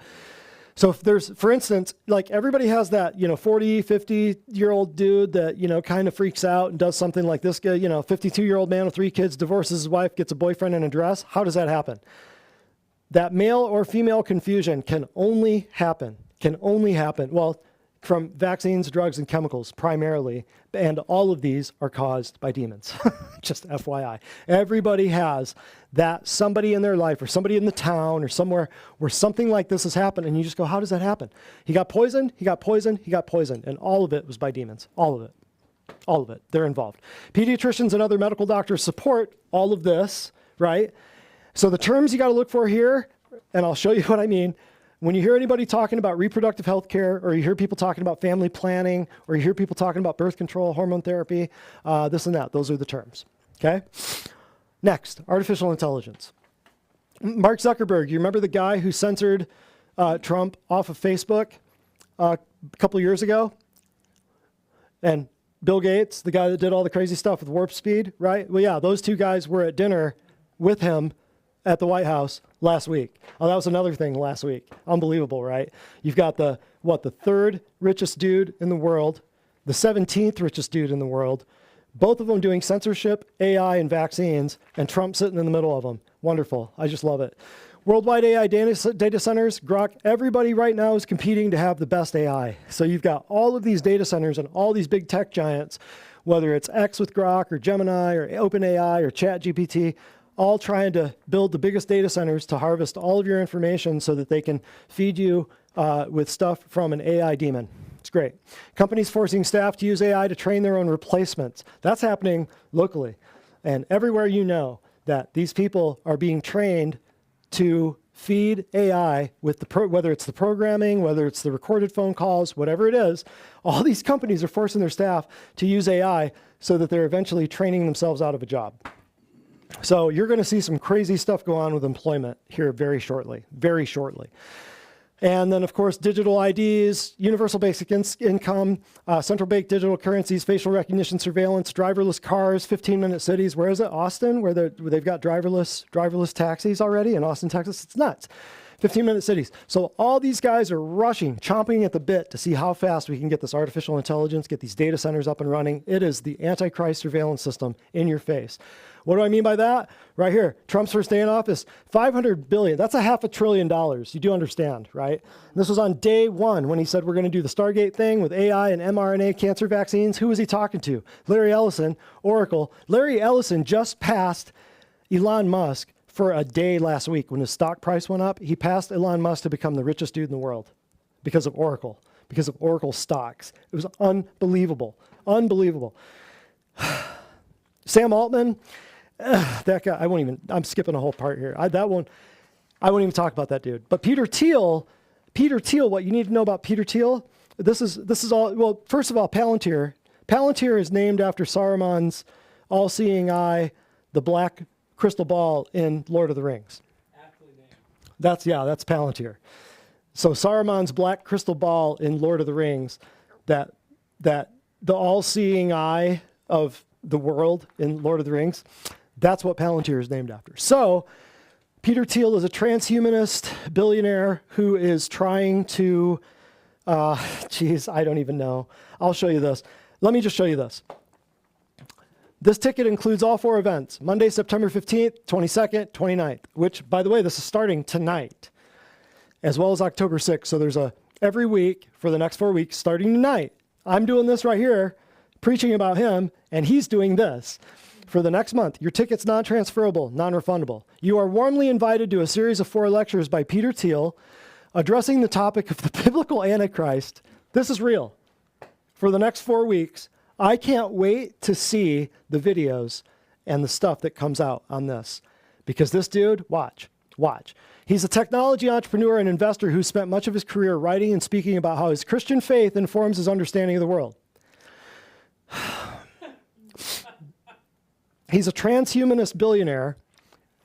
Speaker 1: So if there's, for instance, like everybody has that, 40, 50-year-old dude that, kind of freaks out and does something like this guy, 52-year-old man with 3 kids, divorces his wife, gets a boyfriend in a dress. How does that happen? That male or female confusion can only happen. Well, from vaccines, drugs, and chemicals primarily, and all of these are caused by demons. Just FYI. Everybody has that somebody in their life or somebody in the town or somewhere where something like this has happened, and you just go, how does that happen? He got poisoned, and all of it was by demons. All of it. They're involved. Pediatricians and other medical doctors support all of this, right? So the terms you got to look for here, and I'll show you what I mean. When you hear anybody talking about reproductive health care, or you hear people talking about family planning, or you hear people talking about birth control, hormone therapy, this and that, those are the terms, okay? Next, artificial intelligence. Mark Zuckerberg, you remember the guy who censored Trump off of Facebook a couple of years ago? And Bill Gates, the guy that did all the crazy stuff with warp speed, right? Well, yeah, those two guys were at dinner with him at the White House last week. Oh, that was another thing last week. Unbelievable, right? You've got the 3rd richest dude in the world, the 17th richest dude in the world, both of them doing censorship, AI, and vaccines, and Trump sitting in the middle of them. Wonderful. I just love it. Worldwide AI data centers, Grok, everybody right now is competing to have the best AI. So you've got all of these data centers and all these big tech giants, whether it's X with Grok or Gemini or OpenAI or ChatGPT, all trying to build the biggest data centers to harvest all of your information so that they can feed you with stuff from an AI demon. It's great. Companies forcing staff to use AI to train their own replacements. That's happening locally. And everywhere you know that these people are being trained to feed AI with whether it's the programming, whether it's the recorded phone calls, whatever it is, all these companies are forcing their staff to use AI so that they're eventually training themselves out of a job. So you're going to see some crazy stuff go on with employment here very shortly. And then, of course, digital IDs, universal basic income, central bank digital currencies, facial recognition surveillance, driverless cars, 15-minute cities. Where is it? Austin, where they've got driverless taxis already in Austin, Texas. It's nuts. 15-minute cities. So all these guys are rushing, chomping at the bit to see how fast we can get this artificial intelligence, get these data centers up and running. It is the Antichrist surveillance system in your face. What do I mean by that? Right here, Trump's first day in office, $500 billion. That's $500 billion. You do understand, right? And this was on day 1 when he said we're going to do the Stargate thing with AI and mRNA cancer vaccines. Who was he talking to? Larry Ellison, Oracle. Larry Ellison just passed Elon Musk for a day last week when his stock price went up. He passed Elon Musk to become the richest dude in the world because of Oracle stocks. It was unbelievable. Sam Altman, that guy, I'm skipping a whole part here. I won't even talk about that dude. But Peter Thiel, what you need to know about Peter Thiel, this is all, well, first of all, Palantir. Palantir is named after Saruman's all-seeing eye, the black crystal ball in Lord of the Rings. That's Palantir. So Saruman's black crystal ball in Lord of the Rings, that the all-seeing eye of the world in Lord of the Rings, that's what Palantir is named after. So Peter Thiel is a transhumanist billionaire who is trying to, I don't even know. I'll show you this. Let me just show you this. This ticket includes all 4 events, Monday, September 15th, 22nd, 29th, which, by the way, this is starting tonight, as well as October 6th. So there's every week for the next 4 weeks, starting tonight. I'm doing this right here, preaching about him, and he's doing this. For the next month, your ticket's non-transferable, non-refundable. You are warmly invited to a series of 4 lectures by Peter Thiel addressing the topic of the biblical Antichrist. This is real. For the next 4 weeks, I can't wait to see the videos and the stuff that comes out on this. Because this dude, watch. He's a technology entrepreneur and investor who spent much of his career writing and speaking about how his Christian faith informs his understanding of the world. He's a transhumanist billionaire,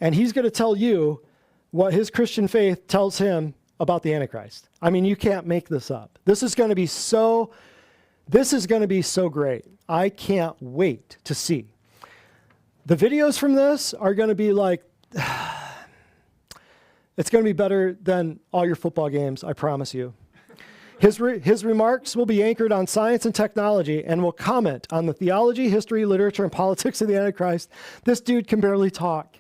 Speaker 1: and he's going to tell you what his Christian faith tells him about the Antichrist. I mean, you can't make this up. This is going to be so great. I can't wait to see. The videos from this are going to be like, it's going to be better than all your football games, I promise you. His remarks will be anchored on science and technology and will comment on the theology, history, literature, and politics of the Antichrist. This dude can barely talk.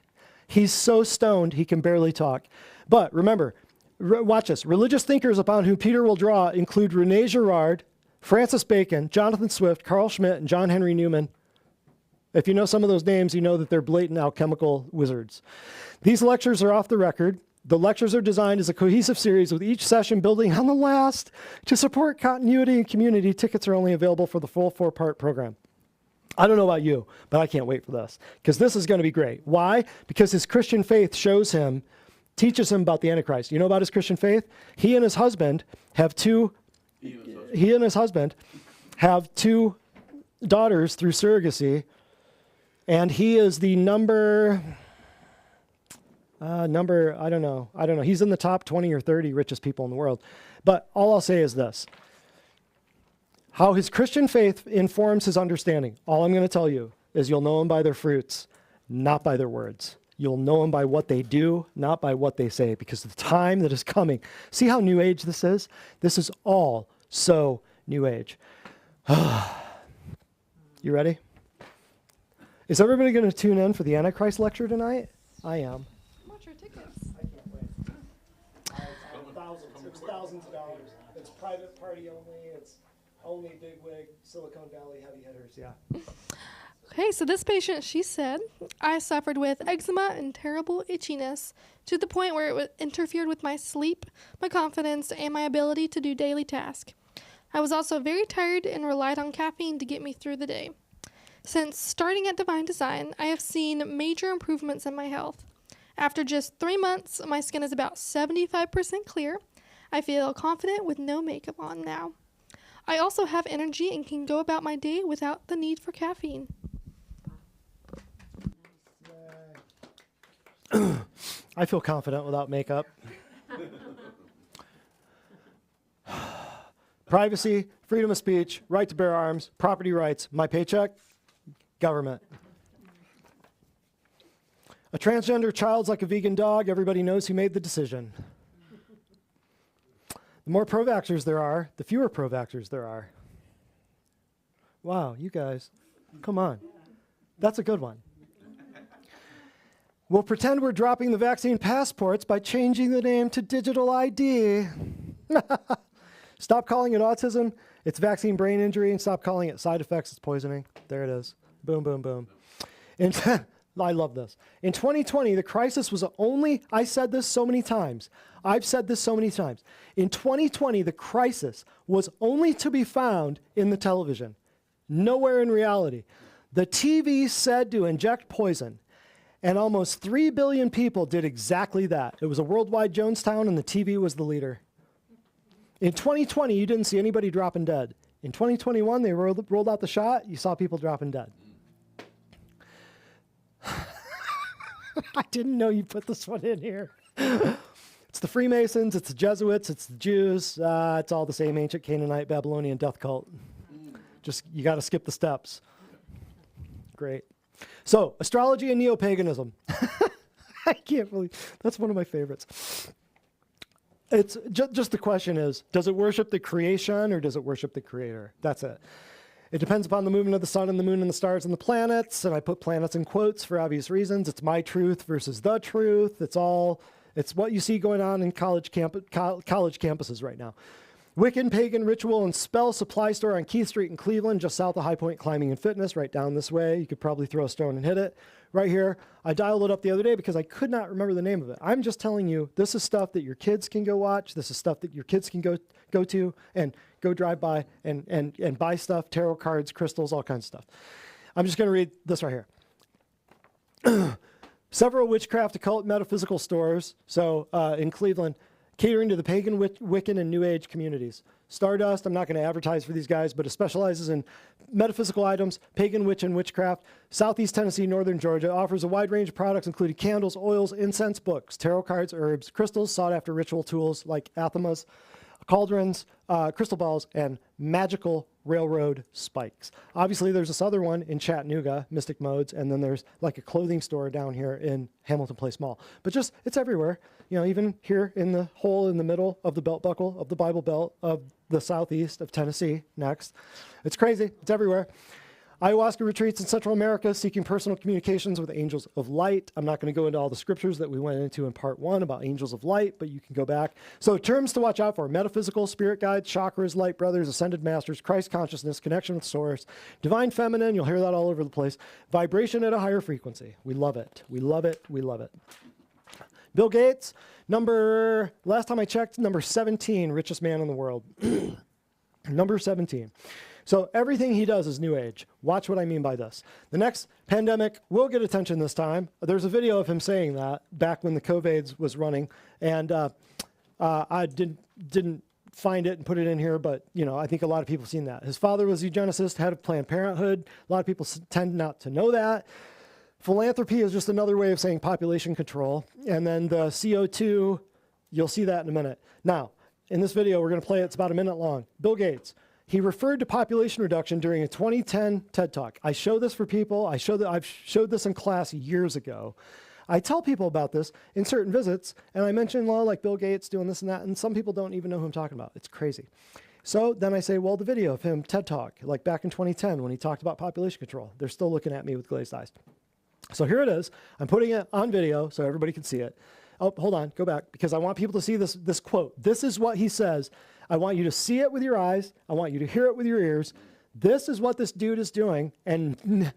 Speaker 1: He's so stoned, he can barely talk. But remember, watch this. Religious thinkers upon whom Peter will draw include Rene Girard, Francis Bacon, Jonathan Swift, Carl Schmitt, and John Henry Newman. If you know some of those names, you know that they're blatant alchemical wizards. These lectures are off the record. The lectures are designed as a cohesive series with each session building on the last. To support continuity and community, tickets are only available for the full 4-part program. I don't know about you, but I can't wait for this because this is going to be great. Why? Because his Christian faith teaches him about the Antichrist. You know about his Christian faith? He and his husband have two daughters through surrogacy, and he is the number, I don't know. He's in the top 20 or 30 richest people in the world. But all I'll say is this. How his Christian faith informs his understanding. All I'm going to tell you is you'll know them by their fruits, not by their words. You'll know them by what they do, not by what they say, because the time that is coming. See how new age this is? This is all so new age. You ready? Is everybody going to tune in for the Antichrist lecture tonight? I am. Thousands of dollars. It's private party only. It's only bigwig, Silicon Valley heavy hitters. Yeah.
Speaker 3: Okay, so this patient, she said, I suffered with eczema and terrible itchiness to the point where it interfered with my sleep, my confidence, and my ability to do daily tasks. I was also very tired and relied on caffeine to get me through the day. Since starting at Divine Design, I have seen major improvements in my health. After just 3 months, my skin is about 75% clear. I feel confident with no makeup on now. I also have energy and can go about my day without the need for caffeine.
Speaker 1: I feel confident without makeup. Privacy, freedom of speech, right to bear arms, property rights, my paycheck, government. A transgender child's like a vegan dog. Everybody knows who made the decision. The more pro-vaxxers there are, the fewer pro-vaxxers there are. Wow, you guys, come on. That's a good one. We'll pretend we're dropping the vaccine passports by changing the name to digital ID. Stop calling it autism. It's vaccine brain injury, and stop calling it side effects. It's poisoning. There it is. Boom, boom, boom. I love this. In 2020, the crisis was only, I said this so many times. I've said this so many times. In 2020, the crisis was only to be found in the television, nowhere in reality. The TV said to inject poison, and almost 3 billion people did exactly that. It was a worldwide Jonestown, and the TV was the leader. In 2020, you didn't see anybody dropping dead. In 2021, they rolled out the shot. You saw people dropping dead. I didn't know you put this one in here. It's the Freemasons, it's the Jesuits, it's the Jews. It's all the same ancient Canaanite, Babylonian death cult. Just, you got to skip the steps. Great. So, astrology and neo-paganism. I can't believe that's one of my favorites. It's just the question is, does it worship the creation or does it worship the creator? That's it. It depends upon the movement of the sun and the moon and the stars and the planets. And I put planets in quotes for obvious reasons. It's my truth versus the truth. It's what you see going on in college campuses right now. Wiccan, pagan, ritual, and spell supply store on Keith Street in Cleveland, just south of High Point Climbing and Fitness, right down this way. You could probably throw a stone and hit it. Right here. I dialed it up the other day because I could not remember the name of it. I'm just telling you, this is stuff that your kids can go watch. This is stuff that your kids can go to and go drive by and buy stuff, tarot cards, crystals, all kinds of stuff. I'm just going to read this right here. Several witchcraft, occult, metaphysical stores, in Cleveland, catering to the pagan, Wiccan, and New Age communities. Stardust, I'm not going to advertise for these guys, but it specializes in metaphysical items, pagan, witch, and witchcraft. Southeast Tennessee, Northern Georgia offers a wide range of products, including candles, oils, incense, books, tarot cards, herbs, crystals, sought-after ritual tools like athemas, cauldrons, crystal balls, and magical railroad spikes. Obviously, there's this other one in Chattanooga, Mystic Modes, and then there's like a clothing store down here in Hamilton Place Mall. But it's everywhere. Even here in the hole in the middle of the belt buckle of the Bible Belt of the southeast of Tennessee next. It's crazy. It's everywhere. Ayahuasca retreats in Central America seeking personal communications with angels of light. I'm not going to go into all the scriptures that we went into in part 1 about angels of light, but you can go back. So terms to watch out for: metaphysical, spirit guides, chakras, light brothers, ascended masters, Christ consciousness, connection with source, divine feminine. You'll hear that all over the place. Vibration at a higher frequency. We love it. We love it. We love it. Bill Gates, last time I checked, number 17 richest man in the world. Number 17. So everything he does is New Age. Watch what I mean by this. The next pandemic will get attention this time. There's a video of him saying that back when the COVID was running, and I didn't find it and put it in here, but I think a lot of people have seen that. His father was a eugenicist, head of Planned Parenthood. A lot of people tend not to know that. Philanthropy is just another way of saying population control. And then the CO2, you'll see that in a minute. Now, in this video, we're going to play it. It's about a minute long. Bill Gates. He referred to population reduction during a 2010 TED Talk. I show this for people. I've showed this in class years ago. I tell people about this in certain visits, and I mention, like Bill Gates doing this and that, and some people don't even know who I'm talking about. It's crazy. So then I say, well, the video of him TED Talk, like back in 2010 when he talked about population control. They're still looking at me with glazed eyes. So here it is. I'm putting it on video so everybody can see it. Oh, hold on, go back, because I want people to see this quote. This is what he says. I want you to see it with your eyes. I want you to hear it with your ears. This is what this dude is doing. And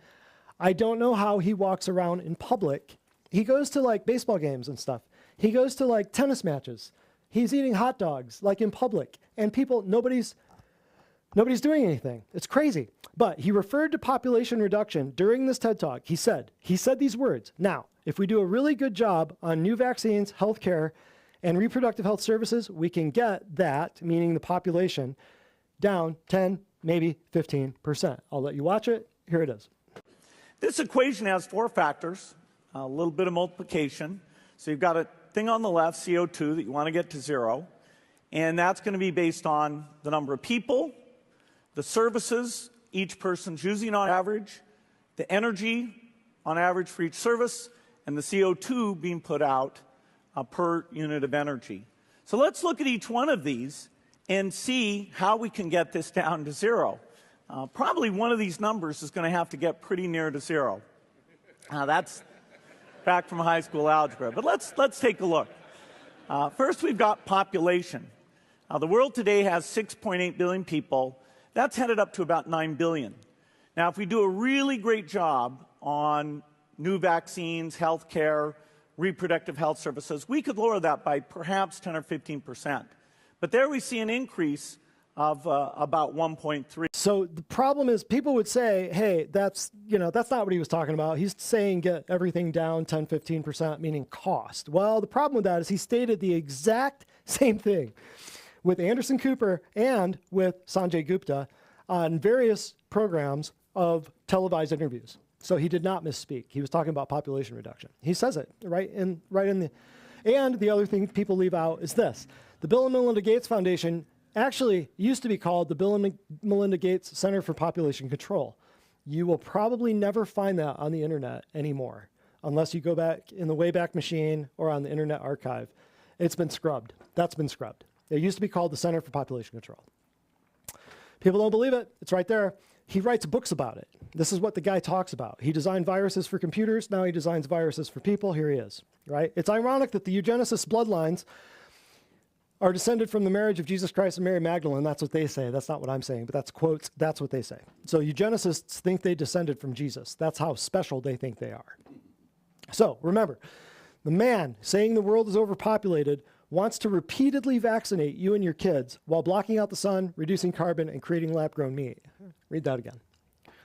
Speaker 1: I don't know how he walks around in public. He goes to like baseball games and stuff. He goes to like tennis matches. He's eating hot dogs like in public. And nobody's doing anything. It's crazy. But he referred to population reduction during this TED Talk. He said these words. Now, if we do a really good job on new vaccines, healthcare, and reproductive health services, we can get that, meaning the population, down 10, maybe 15%. I'll let you watch it. Here it is.
Speaker 12: This equation has 4 factors, a little bit of multiplication. So you've got a thing on the left, CO2, that you want to get to 0. And that's going to be based on the number of people, the services each person's using on average, the energy on average for each service, and the CO2 being put out per unit of energy. So let's look at each one of these and see how we can get this down to 0. Probably one of these numbers is going to have to get pretty near to 0. That's back from high school algebra. But let's take a look. First, we've got population. The world today has 6.8 billion people. That's headed up to about 9 billion. Now, if we do a really great job on new vaccines, health care, reproductive health services, we could lower that by perhaps 10 or 15%. But there we see an increase of about 1.3.
Speaker 1: So the problem is people would say, hey, that's not what he was talking about. He's saying get everything down 10, 15%, meaning cost. Well, the problem with that is he stated the exact same thing with Anderson Cooper and with Sanjay Gupta on various programs of televised interviews. So he did not misspeak. He was talking about population reduction. He says it right in the. And the other thing people leave out is this: the Bill and Melinda Gates Foundation actually used to be called the Bill and Melinda Gates Center for Population Control. You will probably never find that on the internet anymore. unless you go back in the Wayback Machine or on the Internet Archive. It's been scrubbed. That's been scrubbed. It used to be called the Center for Population Control. People don't believe it. It's right there. He writes books about it. This is what the guy talks about. He designed viruses for computers. Now he designs viruses for people. Here he is, right? It's ironic that the eugenicist bloodlines are descended from the marriage of Jesus Christ and Mary Magdalene. That's what they say. That's not what I'm saying, but that's quotes. That's what they say. So eugenicists think they descended from Jesus. That's how special they think they are. So remember, the man saying the world is overpopulated wants to repeatedly vaccinate you and your kids while blocking out the sun, reducing carbon, and creating lab-grown meat. Read that again.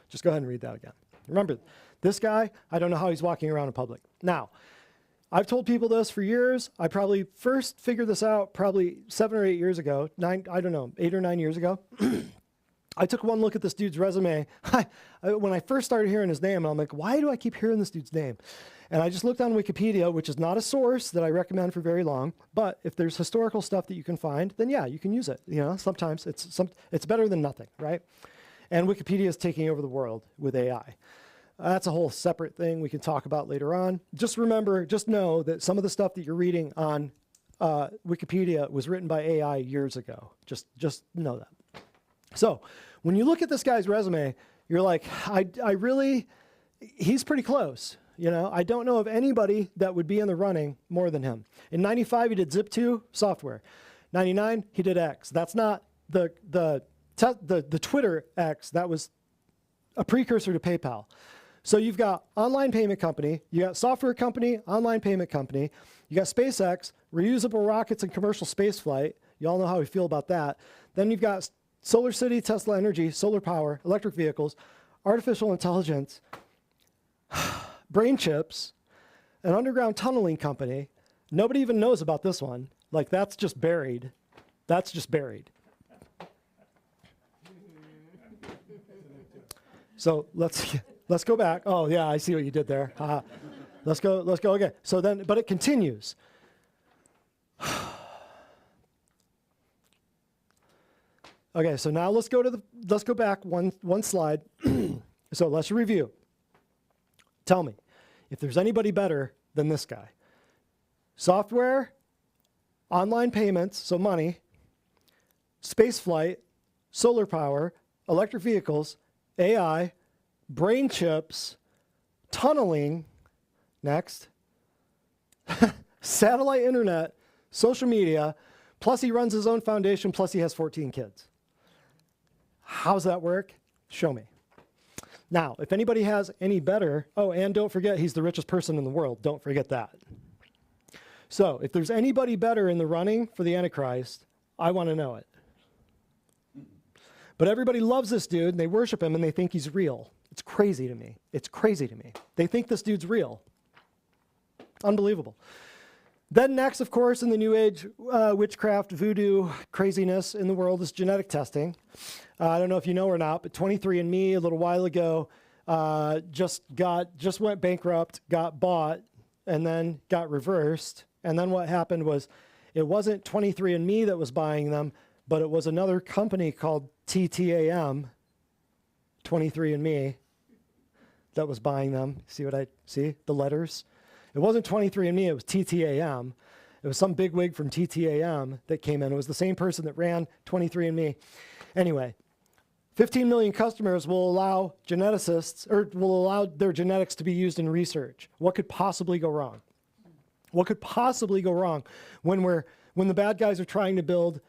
Speaker 1: Just go ahead and read that again. Remember, this guy, I don't know how he's walking around in public. Now, I've told people this for years. I probably first figured this out probably 7 or 8 years ago. 8 or 9 years ago. I took one look at this dude's resume. When I first started hearing his name, I'm like, why do I keep hearing this dude's name? And I just looked on Wikipedia, which is not a source that I recommend for very long. But if there's historical stuff that you can find, then yeah, you can use it. You know, sometimes it's better than nothing, right? And Wikipedia is taking over the world with AI. That's a whole separate thing we can talk about later on. Just remember, just know that some of the stuff that you're reading on Wikipedia was written by AI years ago. Just know that. So when you look at this guy's resume, you're like, he's pretty close. You know, I don't know of anybody that would be in the running more than him. In 95, he did Zip2 software. 99, he did X. That's not the Twitter X. That was a precursor to PayPal. So you've got online payment company, you got software company, online payment company, you got SpaceX, reusable rockets and commercial space flight. You all know how we feel about that. Then you've got Solar City, Tesla Energy, solar power, electric vehicles, artificial intelligence, brain chips, an underground tunneling company. Nobody even knows about this one. Like, that's just buried. That's just buried. So let's go back. Oh yeah, I see what you did there. Let's go again. So then, but it continues. Okay, so now let's go back one slide. So let's review. Tell me if there's anybody better than this guy. Software, online payments, so money, space flight, solar power, electric vehicles, AI, brain chips, tunneling, next, satellite internet, social media, plus he runs his own foundation, plus he has 14 kids. How's that work? Show me. Now, if anybody has any better, oh, and don't forget, he's the richest person in the world. Don't forget that. So if there's anybody better in the running for the Antichrist, I want to know it. But everybody loves this dude, and they worship him, and they think he's real. It's crazy to me. It's crazy to me. They think this dude's real. Unbelievable. Then next, of course, in the New Age witchcraft, voodoo craziness in the world is genetic testing. I don't know if you know or not, but 23andMe a little while ago just went bankrupt, got bought, and then got reversed. And then what happened was it wasn't 23andMe that was buying them, but it was another company called TTAM, 23andMe, that was buying them. See what I see? The letters? It wasn't 23andMe, it was TTAM. It was some bigwig from TTAM that came in. It was the same person that ran 23andMe. Anyway, 15 million customers will allow geneticists, or will allow their genetics to be used in research. What could possibly go wrong? What could possibly go wrong when the bad guys are trying to build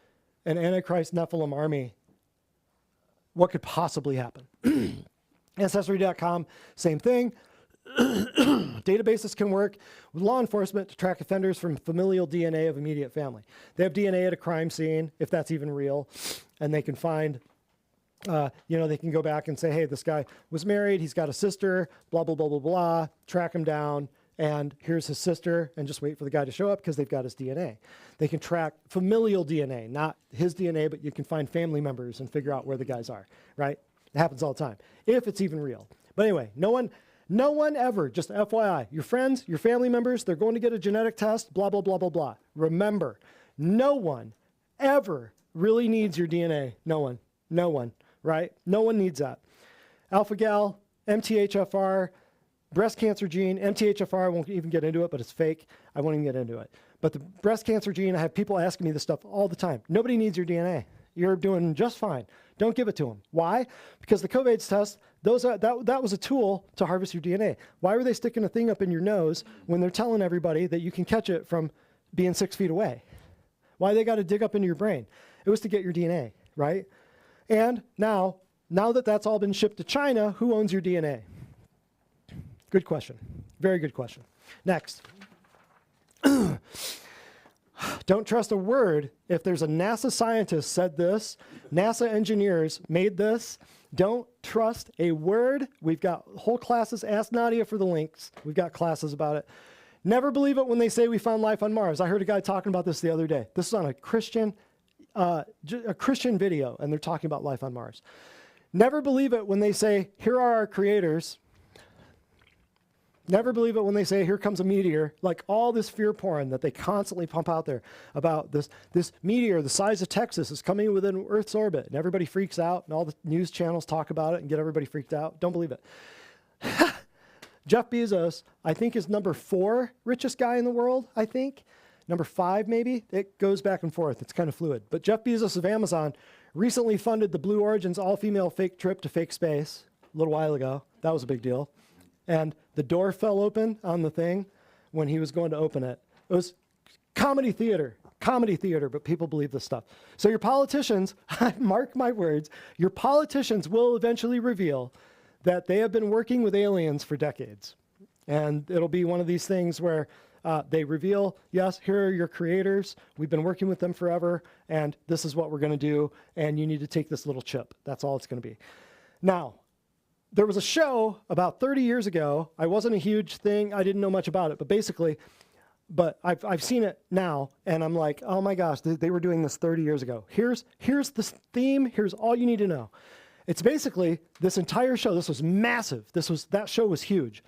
Speaker 1: an Antichrist Nephilim army? What could possibly happen? Ancestry.com, same thing. Databases can work with law enforcement to track offenders from familial DNA of immediate family. They have DNA at a crime scene, if that's even real, and they can find, they can go back and say, hey, this guy was married, he's got a sister, blah, blah, blah, blah, blah, track him down, and here's his sister, and just wait for the guy to show up because they've got his DNA. They can track familial DNA, not his DNA, but you can find family members and figure out where the guys are, right? It happens all the time, if it's even real. But anyway, no one ever, just FYI, your friends, your family members, they're going to get a genetic test, blah, blah, blah, blah, blah. Remember, no one ever really needs your DNA. No one, right? No one needs that. Alpha-gal, MTHFR, breast cancer gene, MTHFR, I won't even get into it, but it's fake. I won't even get into it. But the breast cancer gene, I have people asking me this stuff all the time. Nobody needs your DNA. You're doing just fine. Don't give it to them. Why? Because the COVID test, that was a tool to harvest your DNA. Why were they sticking a thing up in your nose when they're telling everybody that you can catch it from being 6 feet away? Why they got to dig up into your brain? It was to get your DNA, right? And now that that's all been shipped to China, who owns your DNA? Good question. Very good question. Next. Don't trust a word. If there's a NASA scientist said this, NASA engineers made this, don't trust a word. We've got whole classes. Ask Nadia for the links. We've got classes about it. Never believe it when they say we found life on Mars. I heard a guy talking about this the other day. This is on a Christian video, and they're talking about life on Mars. Never believe it when they say, here are our creators. Never believe it when they say, here comes a meteor. Like all this fear porn that they constantly pump out there about this meteor the size of Texas is coming within Earth's orbit. And everybody freaks out, and all the news channels talk about it and get everybody freaked out. Don't believe it. Jeff Bezos, I think, is number 4 richest guy in the world, I think. Number 5, maybe. It goes back and forth. It's kind of fluid. But Jeff Bezos of Amazon recently funded the Blue Origin's all-female fake trip to fake space a little while ago. That was a big deal. And the door fell open on the thing when he was going to open it. It was comedy theater, but people believe this stuff. So your politicians, mark my words, your politicians will eventually reveal that they have been working with aliens for decades. And it'll be one of these things where they reveal, yes, here are your creators. We've been working with them forever, and this is what we're going to do, and you need to take this little chip. That's all it's going to be. Now, there was a show about 30 years ago. I wasn't a huge thing. I didn't know much about it, but basically, I've seen it now, and I'm like, oh my gosh, they were doing this 30 years ago. Here's the theme. Here's all you need to know. It's basically this entire show. This was massive. That show was huge.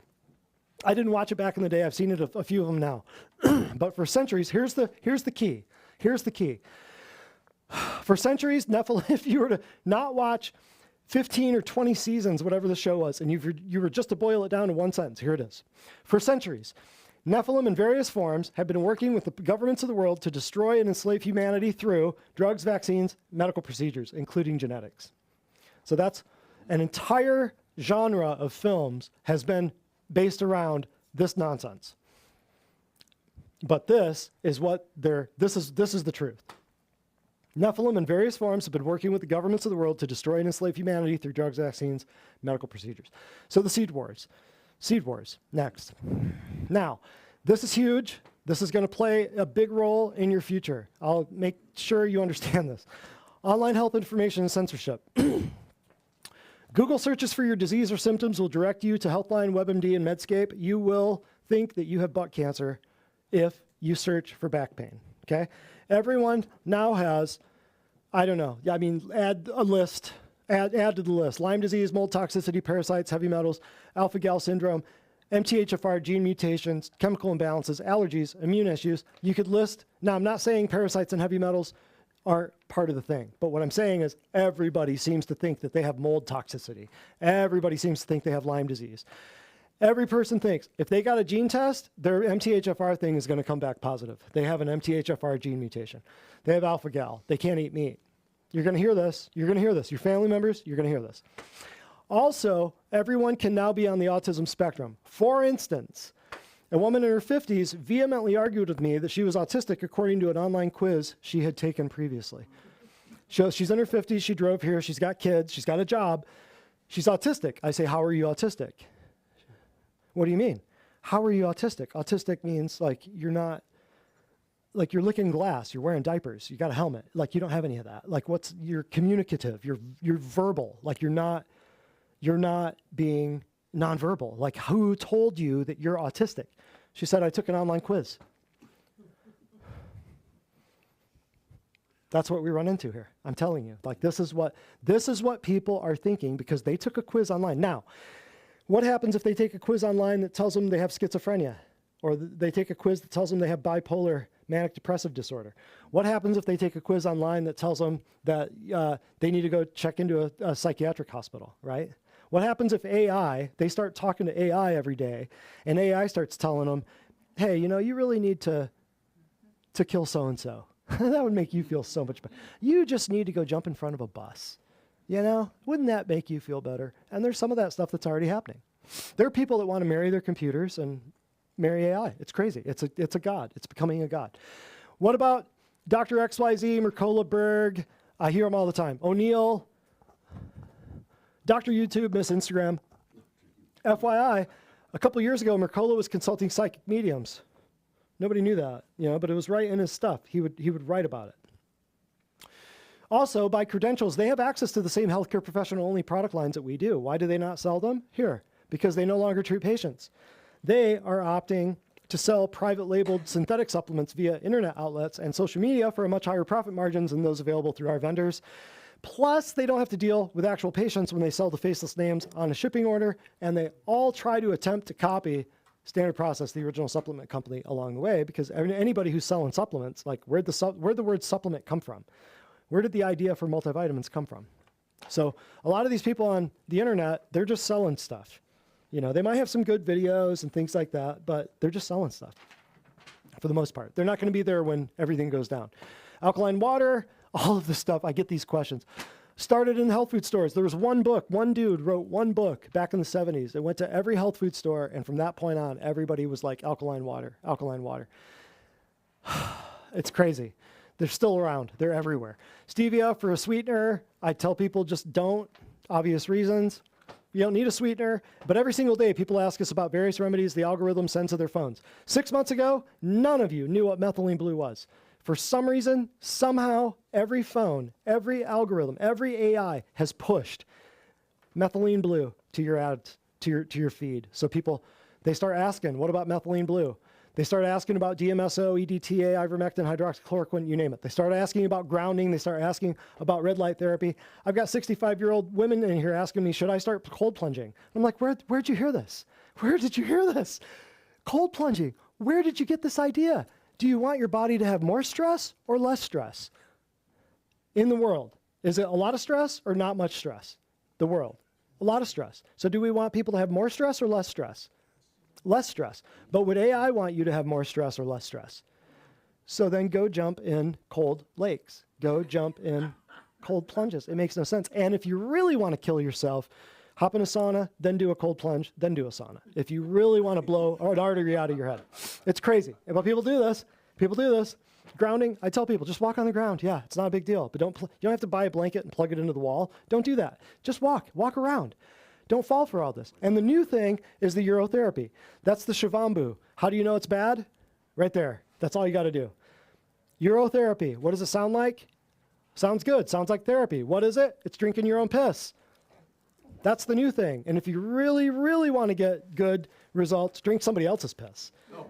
Speaker 1: I didn't watch it back in the day. I've seen it a few of them now. But for centuries, here's the key. Here's the key. For centuries, Nephilim, if you were to not watch 15 or 20 seasons, whatever the show was, and you were just to boil it down to one sentence, here it is. For centuries, Nephilim in various forms have been working with the governments of the world to destroy and enslave humanity through drugs, vaccines, medical procedures, including genetics. So that's an entire genre of films has been based around this nonsense. But this is the truth. Nephilim in various forms have been working with the governments of the world to destroy and enslave humanity through drugs, vaccines, medical procedures. So the seed wars. Seed wars, next. Now, this is huge. This is going to play a big role in your future. I'll make sure you understand this. Online health information and censorship. Google searches for your disease or symptoms will direct you to Healthline, WebMD, and Medscape. You will think that you have butt cancer if you search for back pain, okay? Everyone now has, I don't know, I mean, add a list, add to the list. Lyme disease, mold toxicity, parasites, heavy metals, alpha-gal syndrome, MTHFR, gene mutations, chemical imbalances, allergies, immune issues. You could list, now I'm not saying parasites and heavy metals aren't part of the thing, but what I'm saying is everybody seems to think that they have mold toxicity. Everybody seems to think they have Lyme disease. Every person thinks if they got a gene test, their MTHFR thing is going to come back positive. They have an MTHFR gene mutation. They have alpha-gal. They can't eat meat. You're going to hear this. You're going to hear this. Your family members, you're going to hear this. Also, everyone can now be on the autism spectrum. For instance, a woman in her 50s vehemently argued with me that she was autistic according to an online quiz she had taken previously. She's in her 50s. She drove here. She's got kids. She's got a job. She's autistic. I say, how are you autistic? What do you mean? How are you autistic? Autistic means like you're not, like you're licking glass, you're wearing diapers, you got a helmet, like you don't have any of that. Like you're communicative, you're verbal, like you're not being nonverbal. Like who told you that you're autistic? She said, I took an online quiz. That's what we run into here. I'm telling you, like this is what people are thinking because they took a quiz online. Now, what happens if they take a quiz online that tells them they have schizophrenia? Or they take a quiz that tells them they have bipolar manic depressive disorder? What happens if they take a quiz online that tells them that they need to go check into a psychiatric hospital, right? What happens if they start talking to AI every day, and AI starts telling them, hey, you really need to kill so-and-so. That would make you feel so much better. You just need to go jump in front of a bus. Wouldn't that make you feel better? And there's some of that stuff that's already happening. There are people that want to marry their computers and marry AI. It's crazy. It's a god. It's becoming a god. What about Dr. XYZ, Mercola Berg? I hear them all the time. O'Neill, Dr. YouTube, Miss Instagram. FYI, a couple years ago, Mercola was consulting psychic mediums. Nobody knew that, but it was right in his stuff. He would write about it. Also, by credentials, they have access to the same healthcare professional-only product lines that we do. Why do they not sell them? Here, because they no longer treat patients. They are opting to sell private labeled synthetic supplements via internet outlets and social media for a much higher profit margins than those available through our vendors. Plus, they don't have to deal with actual patients when they sell the faceless names on a shipping order, and they all try to attempt to copy Standard Process, the original supplement company, along the way, because anybody who's selling supplements, like where'd the word supplement come from? Where did the idea for multivitamins come from? So a lot of these people on the internet, they're just selling stuff. They might have some good videos and things like that, but they're just selling stuff for the most part. They're not going to be there when everything goes down. Alkaline water, all of this stuff, I get these questions. Started in health food stores. There was one dude wrote one book back in the 70s. It went to every health food store, and from that point on, everybody was like, alkaline water, alkaline water. It's crazy. They're still around. They're everywhere. Stevia for a sweetener, I tell people just don't, obvious reasons. You don't need a sweetener, but every single day people ask us about various remedies the algorithm sends to their phones. 6 months ago, none of you knew what methylene blue was. For some reason, somehow, every phone, every algorithm, every AI has pushed methylene blue to your ads, to your feed. So people, they start asking, what about methylene blue? They start asking about DMSO, EDTA, ivermectin, hydroxychloroquine, you name it. They start asking about grounding. They start asking about red light therapy. I've got 65-year-old women in here asking me, should I start cold plunging? I'm like, where'd you hear this? Where did you hear this? Cold plunging. Where did you get this idea? Do you want your body to have more stress or less stress in the world? Is it a lot of stress or not much stress? The world. A lot of stress. So do we want people to have more stress or less stress? Less stress. But would AI want you to have more stress or less stress? So then go jump in cold lakes. Go jump in cold plunges. It makes no sense. And if you really want to kill yourself, hop in a sauna, then do a cold plunge, then do a sauna. If you really want to blow an artery out of your head. It's crazy. But people do this. People do this. Grounding, I tell people, just walk on the ground. Yeah, it's not a big deal. But you don't have to buy a blanket and plug it into the wall. Don't do that. Just walk around. Don't fall for all this. And the new thing is the urotherapy. That's the Shivambu. How do you know it's bad? Right there. That's all you got to do. Urotherapy. What does it sound like? Sounds good. Sounds like therapy. What is it? It's drinking your own piss. That's the new thing. And if you really, really want to get good results, drink somebody else's piss. No.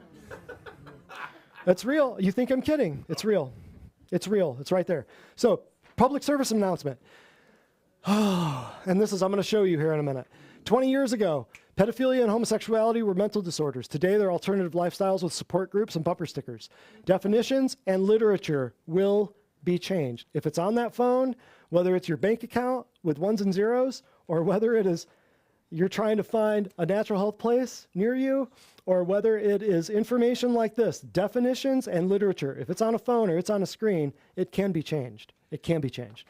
Speaker 1: That's real. You think I'm kidding? It's real. It's real. It's right there. So, public service announcement. And this is, I'm going to show you here in a minute. 20 years ago, pedophilia and homosexuality were mental disorders. Today, they're alternative lifestyles with support groups and bumper stickers. Definitions and literature will be changed. If it's on that phone, whether it's your bank account with ones and zeros, or whether it is you're trying to find a natural health place near you, or whether it is information like this, definitions and literature. If it's on a phone or it's on a screen, it can be changed. It can be changed.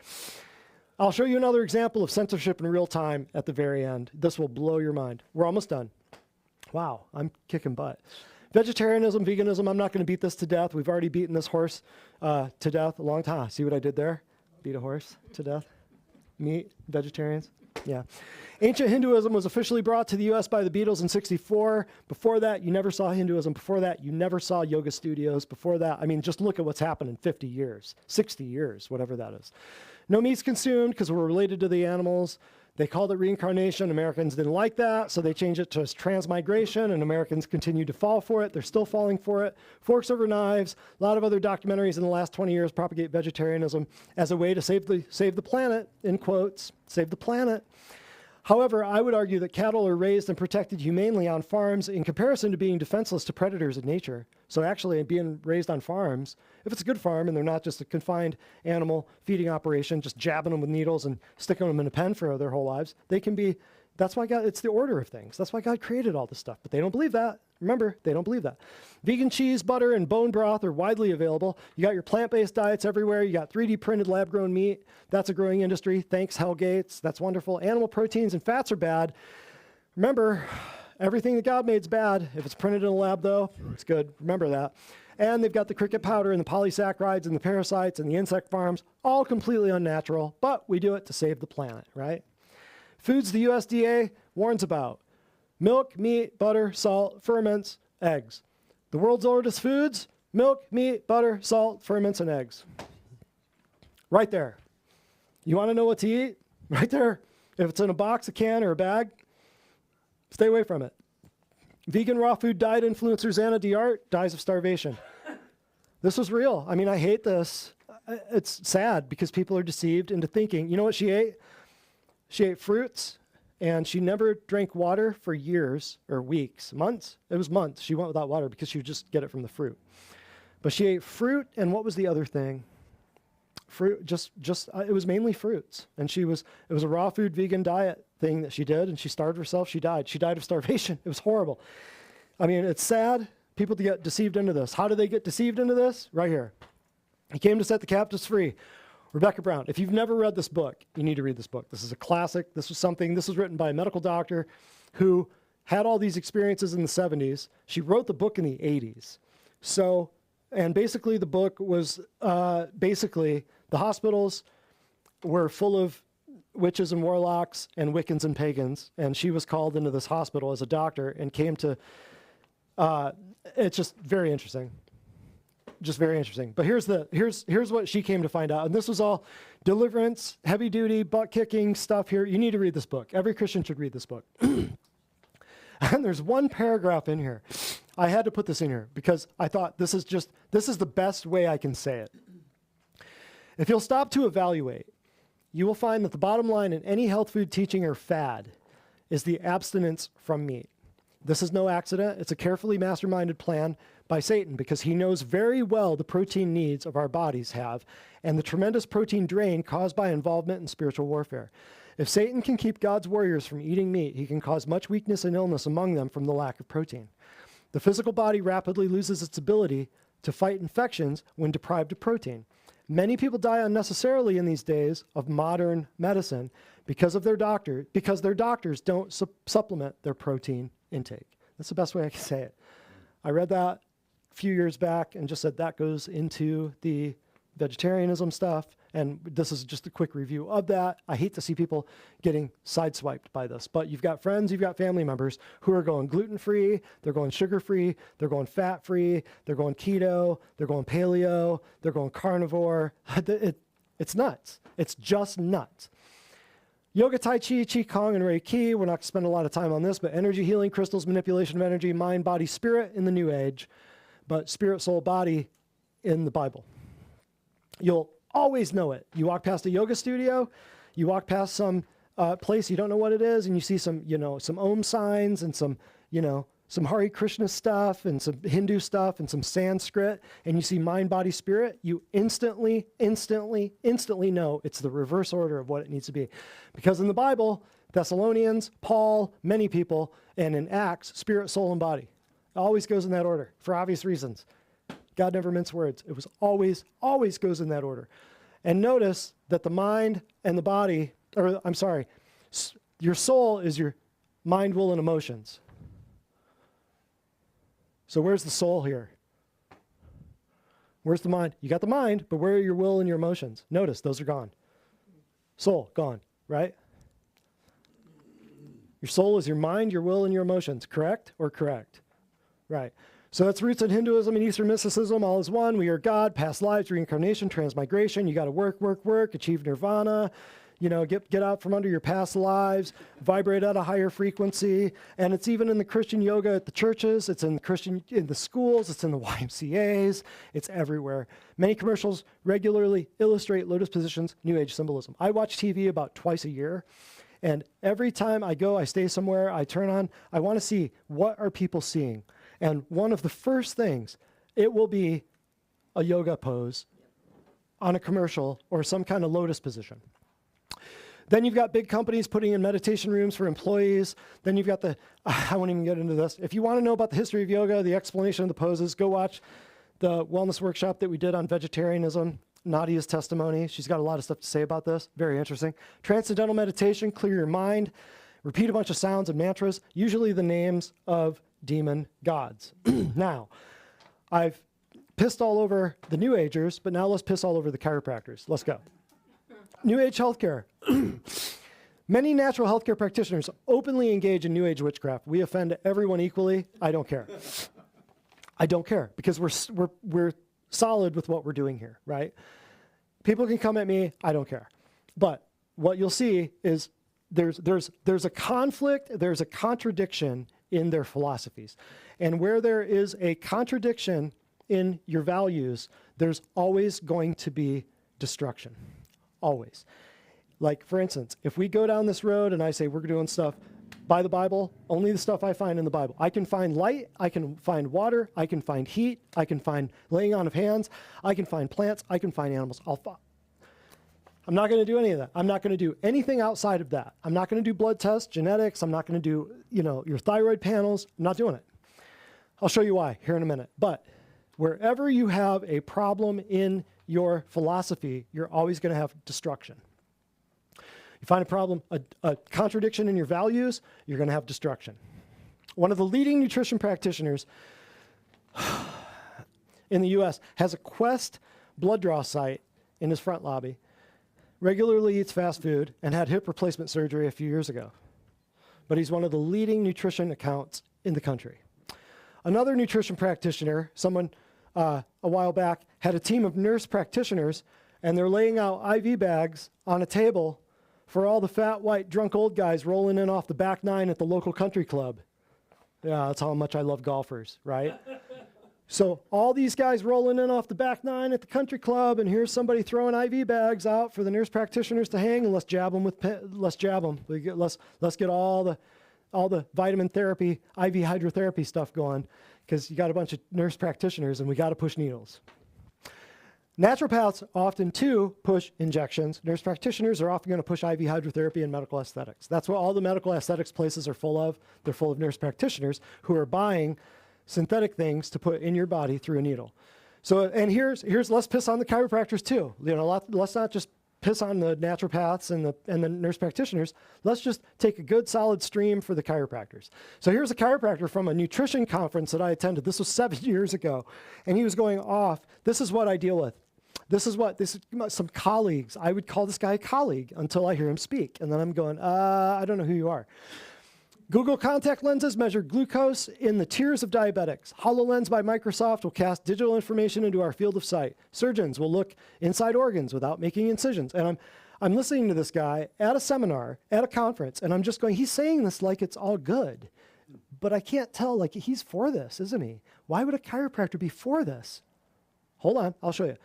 Speaker 1: I'll show you another example of censorship in real time at the very end. This will blow your mind. We're almost done. Wow, I'm kicking butt. Vegetarianism, veganism, I'm not going to beat this to death. We've already beaten this horse to death a long time. See what I did there? Beat a horse to death. Meat, vegetarians. Yeah. Ancient Hinduism was officially brought to the U.S. by the Beatles in '64. Before that, you never saw Hinduism. Before that, you never saw yoga studios. Before that, I mean, just look at what's happened in 50 years, 60 years, whatever that is. No meat's consumed because we're related to the animals. They called it reincarnation. Americans didn't like that, so they changed it to transmigration, and Americans continue to fall for it. They're still falling for it. Forks over knives. A lot of other documentaries in the last 20 years propagate vegetarianism as a way to save the planet, in quotes, save the planet. However, I would argue that cattle are raised and protected humanely on farms in comparison to being defenseless to predators in nature. So actually, being raised on farms, if it's a good farm and they're not just a confined animal feeding operation, just jabbing them with needles and sticking them in a pen for their whole lives, they can be That's why God, it's the order of things. That's why God created all this stuff. But they don't believe that. Remember, they don't believe that. Vegan cheese, butter, and bone broth are widely available. You got your plant-based diets everywhere. You got 3D printed lab-grown meat. That's a growing industry. Thanks, Hell Gates. That's wonderful. Animal proteins and fats are bad. Remember, everything that God made is bad. If it's printed in a lab, though, it's good. Remember that. And they've got the cricket powder and the polysaccharides and the parasites and the insect farms, all completely unnatural, but we do it to save the planet, right? Foods the USDA warns about: milk, meat, butter, salt, ferments, eggs. The world's oldest foods: milk, meat, butter, salt, ferments, and eggs. Right there. You want to know what to eat? Right there. If it's in a box, a can, or a bag, stay away from it. Vegan raw food diet influencer Xana Diart dies of starvation. This was real. I mean, I hate this. It's sad because people are deceived into thinking, you know what she ate? She ate fruits, and she never drank water for years or weeks, months. It was months. She went without water because she would just get it from the fruit. But she ate fruit, and what was the other thing? Fruit, it was mainly fruits. And it was a raw food vegan diet thing that she did, and she starved herself. She died. She died of starvation. It was horrible. I mean, it's sad. People get deceived into this. How do they get deceived into this? Right here. He came to set the captives free. Rebecca Brown. If you've never read this book, you need to read this book. This is a classic. This was written by a medical doctor who had all these experiences in the 70s. She wrote the book in the 80s. And basically the book was, the hospitals were full of witches and warlocks and Wiccans and pagans. And she was called into this hospital as a doctor and came to, it's just very interesting. Just very interesting. But here's what she came to find out. And this was all deliverance, heavy duty, butt kicking stuff here. You need to read this book. Every Christian should read this book. And there's one paragraph in here. I had to put this in here because I thought this is the best way I can say it. If you'll stop to evaluate, you will find that the bottom line in any health food teaching or fad is the abstinence from meat. This is no accident. It's a carefully masterminded plan by Satan because he knows very well the protein needs of our bodies have and the tremendous protein drain caused by involvement in spiritual warfare. If Satan can keep God's warriors from eating meat, he can cause much weakness and illness among them from the lack of protein. The physical body rapidly loses its ability to fight infections when deprived of protein. Many people die unnecessarily in these days of modern medicine because their doctors don't supplement their protein intake. That's the best way I can say it. I read that a few years back and just said that goes into the vegetarianism stuff. And this is just a quick review of that. I hate to see people getting sideswiped by this, but you've got friends, you've got family members who are going gluten-free, they're going sugar-free, they're going fat-free, they're going keto, they're going paleo, they're going carnivore. It's nuts. It's just nuts. Yoga, Tai Chi, Qi Kong, and Reiki. We're not going to spend a lot of time on this, but energy healing, crystals, manipulation of energy, mind, body, spirit in the New Age, but spirit, soul, body in the Bible. You'll always know it. You walk past a yoga studio, you walk past some place you don't know what it is, and you see some Om signs and some Hare Krishna stuff and some Hindu stuff and some Sanskrit, and you see mind, body, spirit, you instantly know it's the reverse order of what it needs to be. Because in the Bible, Thessalonians, Paul, many people, and in Acts, spirit, soul, and body. It always goes in that order for obvious reasons. God never minced words. It was always goes in that order. And notice that the mind and the body, your soul is your mind, will, and emotions. So where's the soul here? Where's the mind? You got the mind, but where are your will and your emotions? Notice those are gone. Soul, gone, right? Your soul is your mind, your will, and your emotions. Correct or correct? Right. So that's roots in Hinduism and Eastern mysticism. All is one. We are God, past lives, reincarnation, transmigration. You got to work, achieve nirvana. Get out from under your past lives, vibrate at a higher frequency. And it's even in the Christian yoga at the churches. It's in the schools. It's in the YMCAs. It's everywhere. Many commercials regularly illustrate lotus positions, New Age symbolism. I watch TV about twice a year. And every time I go, I stay somewhere, I turn on, I want to see what are people seeing. And one of the first things, it will be a yoga pose on a commercial or some kind of lotus position. Then you've got big companies putting in meditation rooms for employees. Then you've got I won't even get into this. If you want to know about the history of yoga, the explanation of the poses, go watch the wellness workshop that we did on vegetarianism, Nadia's testimony. She's got a lot of stuff to say about this. Very interesting. Transcendental meditation, clear your mind, repeat a bunch of sounds and mantras, usually the names of demon gods. Now, I've pissed all over the New Agers, but now let's piss all over the chiropractors. Let's go. New Age healthcare. Many natural healthcare practitioners openly engage in New Age witchcraft. We offend everyone equally. I don't care. I don't care because we're solid with what we're doing here, right? People can come at me. I don't care. But what you'll see is there's a conflict. There's a contradiction in their philosophies, and where there is a contradiction in your values, there's always going to be destruction. Always. Like, for instance, if we go down this road and I say we're doing stuff by the Bible, only the stuff I find in the Bible. I can find light, I can find water, I can find heat, I can find laying on of hands, I can find plants, I can find animals. I'm not going to do any of that. I'm not going to do anything outside of that. I'm not going to do blood tests, genetics. I'm not going to do, your thyroid panels. I'm not doing it. I'll show you why here in a minute. But wherever you have a problem in your philosophy, you're always going to have destruction. You find a problem, a contradiction in your values, you're going to have destruction. One of the leading nutrition practitioners in the U.S. has a Quest blood draw site in his front lobby, regularly eats fast food, and had hip replacement surgery a few years ago. But he's one of the leading nutrition accounts in the country. Another nutrition practitioner, someone a while back, had a team of nurse practitioners, and they're laying out IV bags on a table for all the fat, white, drunk old guys rolling in off the back nine at the local country club. Yeah, that's how much I love golfers, right? So all these guys rolling in off the back nine at the country club, and here's somebody throwing IV bags out for the nurse practitioners to hang, and let's jab them. Let's get all the vitamin therapy, IV hydrotherapy stuff going, because you got a bunch of nurse practitioners, and we got to push needles. Naturopaths often, too, push injections. Nurse practitioners are often going to push IV hydrotherapy and medical aesthetics. That's what all the medical aesthetics places are full of. They're full of nurse practitioners who are buying synthetic things to put in your body through a needle. So, and here's let's piss on the chiropractors, too. Let's not just piss on the naturopaths and the nurse practitioners. Let's just take a good solid stream for the chiropractors. So here's a chiropractor from a nutrition conference that I attended. This was 7 years ago. And he was going off. This is what I deal with. This is some colleagues. I would call this guy a colleague until I hear him speak. And then I'm going, I don't know who you are. Google contact lenses measure glucose in the tears of diabetics. HoloLens by Microsoft will cast digital information into our field of sight. Surgeons will look inside organs without making incisions. And I'm listening to this guy at a seminar, at a conference, and I'm just going, he's saying this like it's all good. But I can't tell, like, he's for this, isn't he? Why would a chiropractor be for this? Hold on, I'll show you.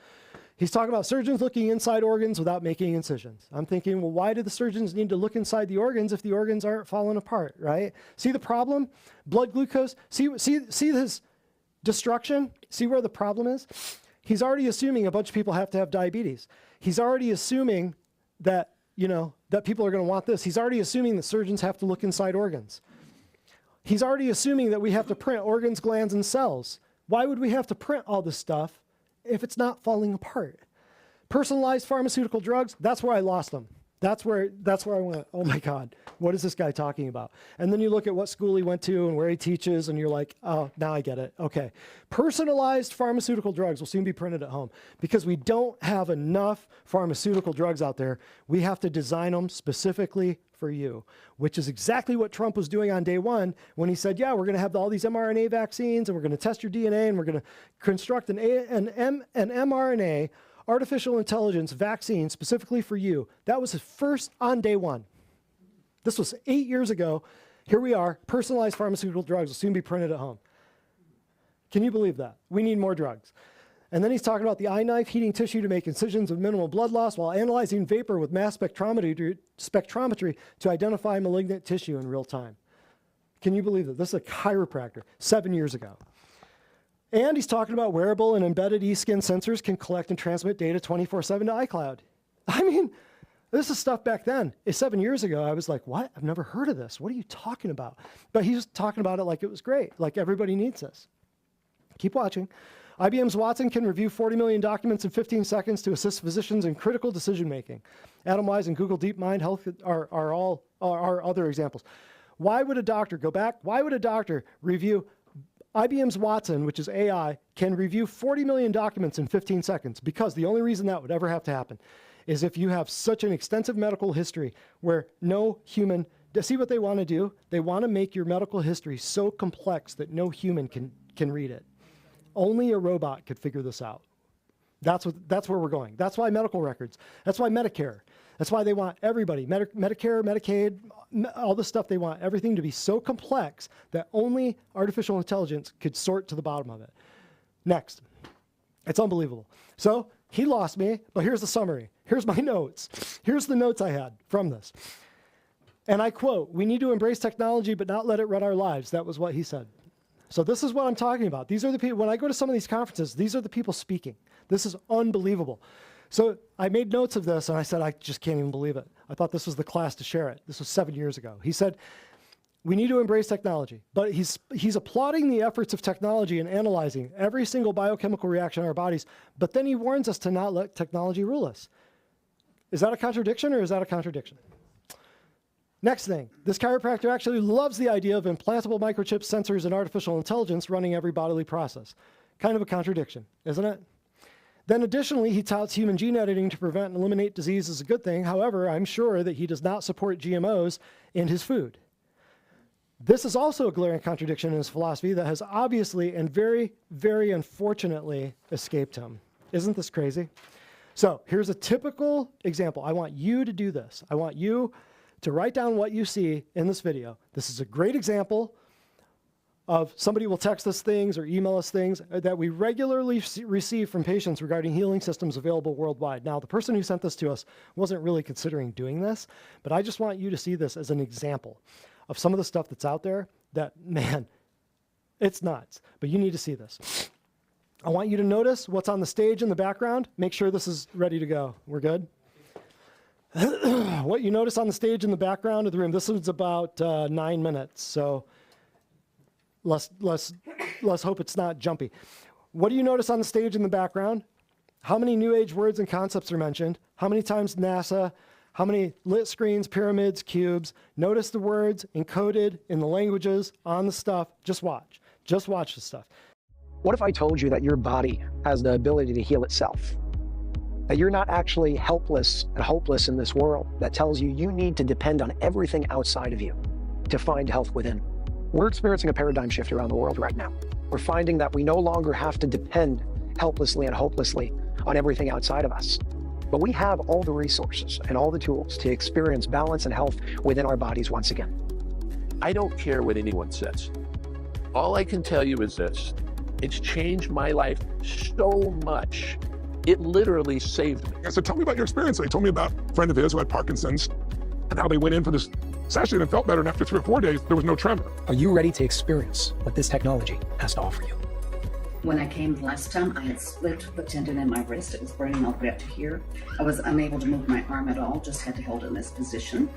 Speaker 1: He's talking about surgeons looking inside organs without making incisions. I'm thinking, well, why do the surgeons need to look inside the organs if the organs aren't falling apart, right? See the problem? Blood glucose. See this destruction? See where the problem is? He's already assuming a bunch of people have to have diabetes. He's already assuming that, that people are going to want this. He's already assuming that surgeons have to look inside organs. He's already assuming that we have to print organs, glands, and cells. Why would we have to print all this stuff if it's not falling apart? Personalized pharmaceutical drugs, that's where I lost them. That's where I went, oh my God, what is this guy talking about? And then you look at what school he went to and where he teaches, and you're like, oh, now I get it. Okay. Personalized pharmaceutical drugs will soon be printed at home because we don't have enough pharmaceutical drugs out there. We have to design them specifically for you, which is exactly what Trump was doing on day one when he said, yeah, we're going to have all these mRNA vaccines, and we're going to test your DNA, and we're going to construct an mRNA artificial intelligence vaccine specifically for you. That was his first on day one. This was 8 years ago. Here we are. Personalized pharmaceutical drugs will soon be printed at home. Can you believe that? We need more drugs. And then he's talking about the eye knife heating tissue to make incisions with minimal blood loss while analyzing vapor with mass spectrometry to identify malignant tissue in real time. Can you believe that? This is a chiropractor 7 years ago. And he's talking about wearable and embedded e-skin sensors can collect and transmit data 24/7 to iCloud. I mean, This is stuff back then. 7 years ago, I was like, what? I've never heard of this. What are you talking about? But he's talking about it like it was great, like everybody needs this. Keep watching. IBM's Watson can review 40 million documents in 15 seconds to assist physicians in critical decision-making. Atomwise and Google DeepMind Health are other examples. Why would a doctor review IBM's Watson, which is AI, can review 40 million documents in 15 seconds? Because the only reason that would ever have to happen is if you have such an extensive medical history where no human, see what they want to do? They want to make your medical history so complex that no human can read it. Only a robot could figure this out. That's where we're going. That's why medical records. That's why Medicare. That's why they want everybody, Medicare, Medicaid, all this stuff. They want everything to be so complex that only artificial intelligence could sort to the bottom of it. Next. It's unbelievable. So he lost me, but here's the summary. Here's my notes. Here's the notes I had from this. And I quote, "We need to embrace technology, but not let it run our lives." That was what he said. So this is what I'm talking about. These are the people, when I go to some of these conferences, these are the people speaking. This is unbelievable. So I made notes of this and I said, I just can't even believe it. I thought this was the class to share it. This was 7 years ago. He said, we need to embrace technology, but he's applauding the efforts of technology and analyzing every single biochemical reaction in our bodies, but then he warns us to not let technology rule us. Is that a contradiction or is that a contradiction? Next thing, this chiropractor actually loves the idea of implantable microchips, sensors, and artificial intelligence running every bodily process. Kind of a contradiction, isn't it? Then additionally, he touts human gene editing to prevent and eliminate disease as a good thing. However, I'm sure that he does not support GMOs in his food. This is also a glaring contradiction in his philosophy that has obviously and very, very unfortunately escaped him. Isn't this crazy? So here's a typical example. I want you to do this. I want you to write down what you see in this video. This is a great example of somebody will text us things or email us things that we regularly receive from patients regarding healing systems available worldwide. Now, the person who sent this to us wasn't really considering doing this, but I just want you to see this as an example of some of the stuff that's out there that, man, it's nuts, but you need to see this. I want you to notice what's on the stage in the background. Make sure this is ready to go. We're good? What you notice on the stage in the background of the room, this is about 9 minutes, so let's hope it's not jumpy. What do you notice on the stage in the background? How many new age words and concepts are mentioned? How many times NASA? How many lit screens, pyramids, cubes? Notice the words encoded in the languages on the stuff. Just watch the stuff.
Speaker 13: What if I told you that your body has the ability to heal itself? That you're not actually helpless and hopeless in this world that tells you you need to depend on everything outside of you to find health within. We're experiencing a paradigm shift around the world right now. We're finding that we no longer have to depend helplessly and hopelessly on everything outside of us. But we have all the resources and all the tools to experience balance and health within our bodies once again.
Speaker 14: I don't care what anyone says. All I can tell you is this. It's changed my life so much. It literally saved me.
Speaker 15: I said, tell me about your experience. They told me about a friend of his who had Parkinson's and how they went in for this session and felt better. And after 3 or 4 days, there was no tremor.
Speaker 13: Are you ready to experience what this technology has to offer you?
Speaker 16: When I came last time, I had split the tendon in my wrist. It was burning all the way up to here. I was unable to move my arm at all, just had to hold it in this position.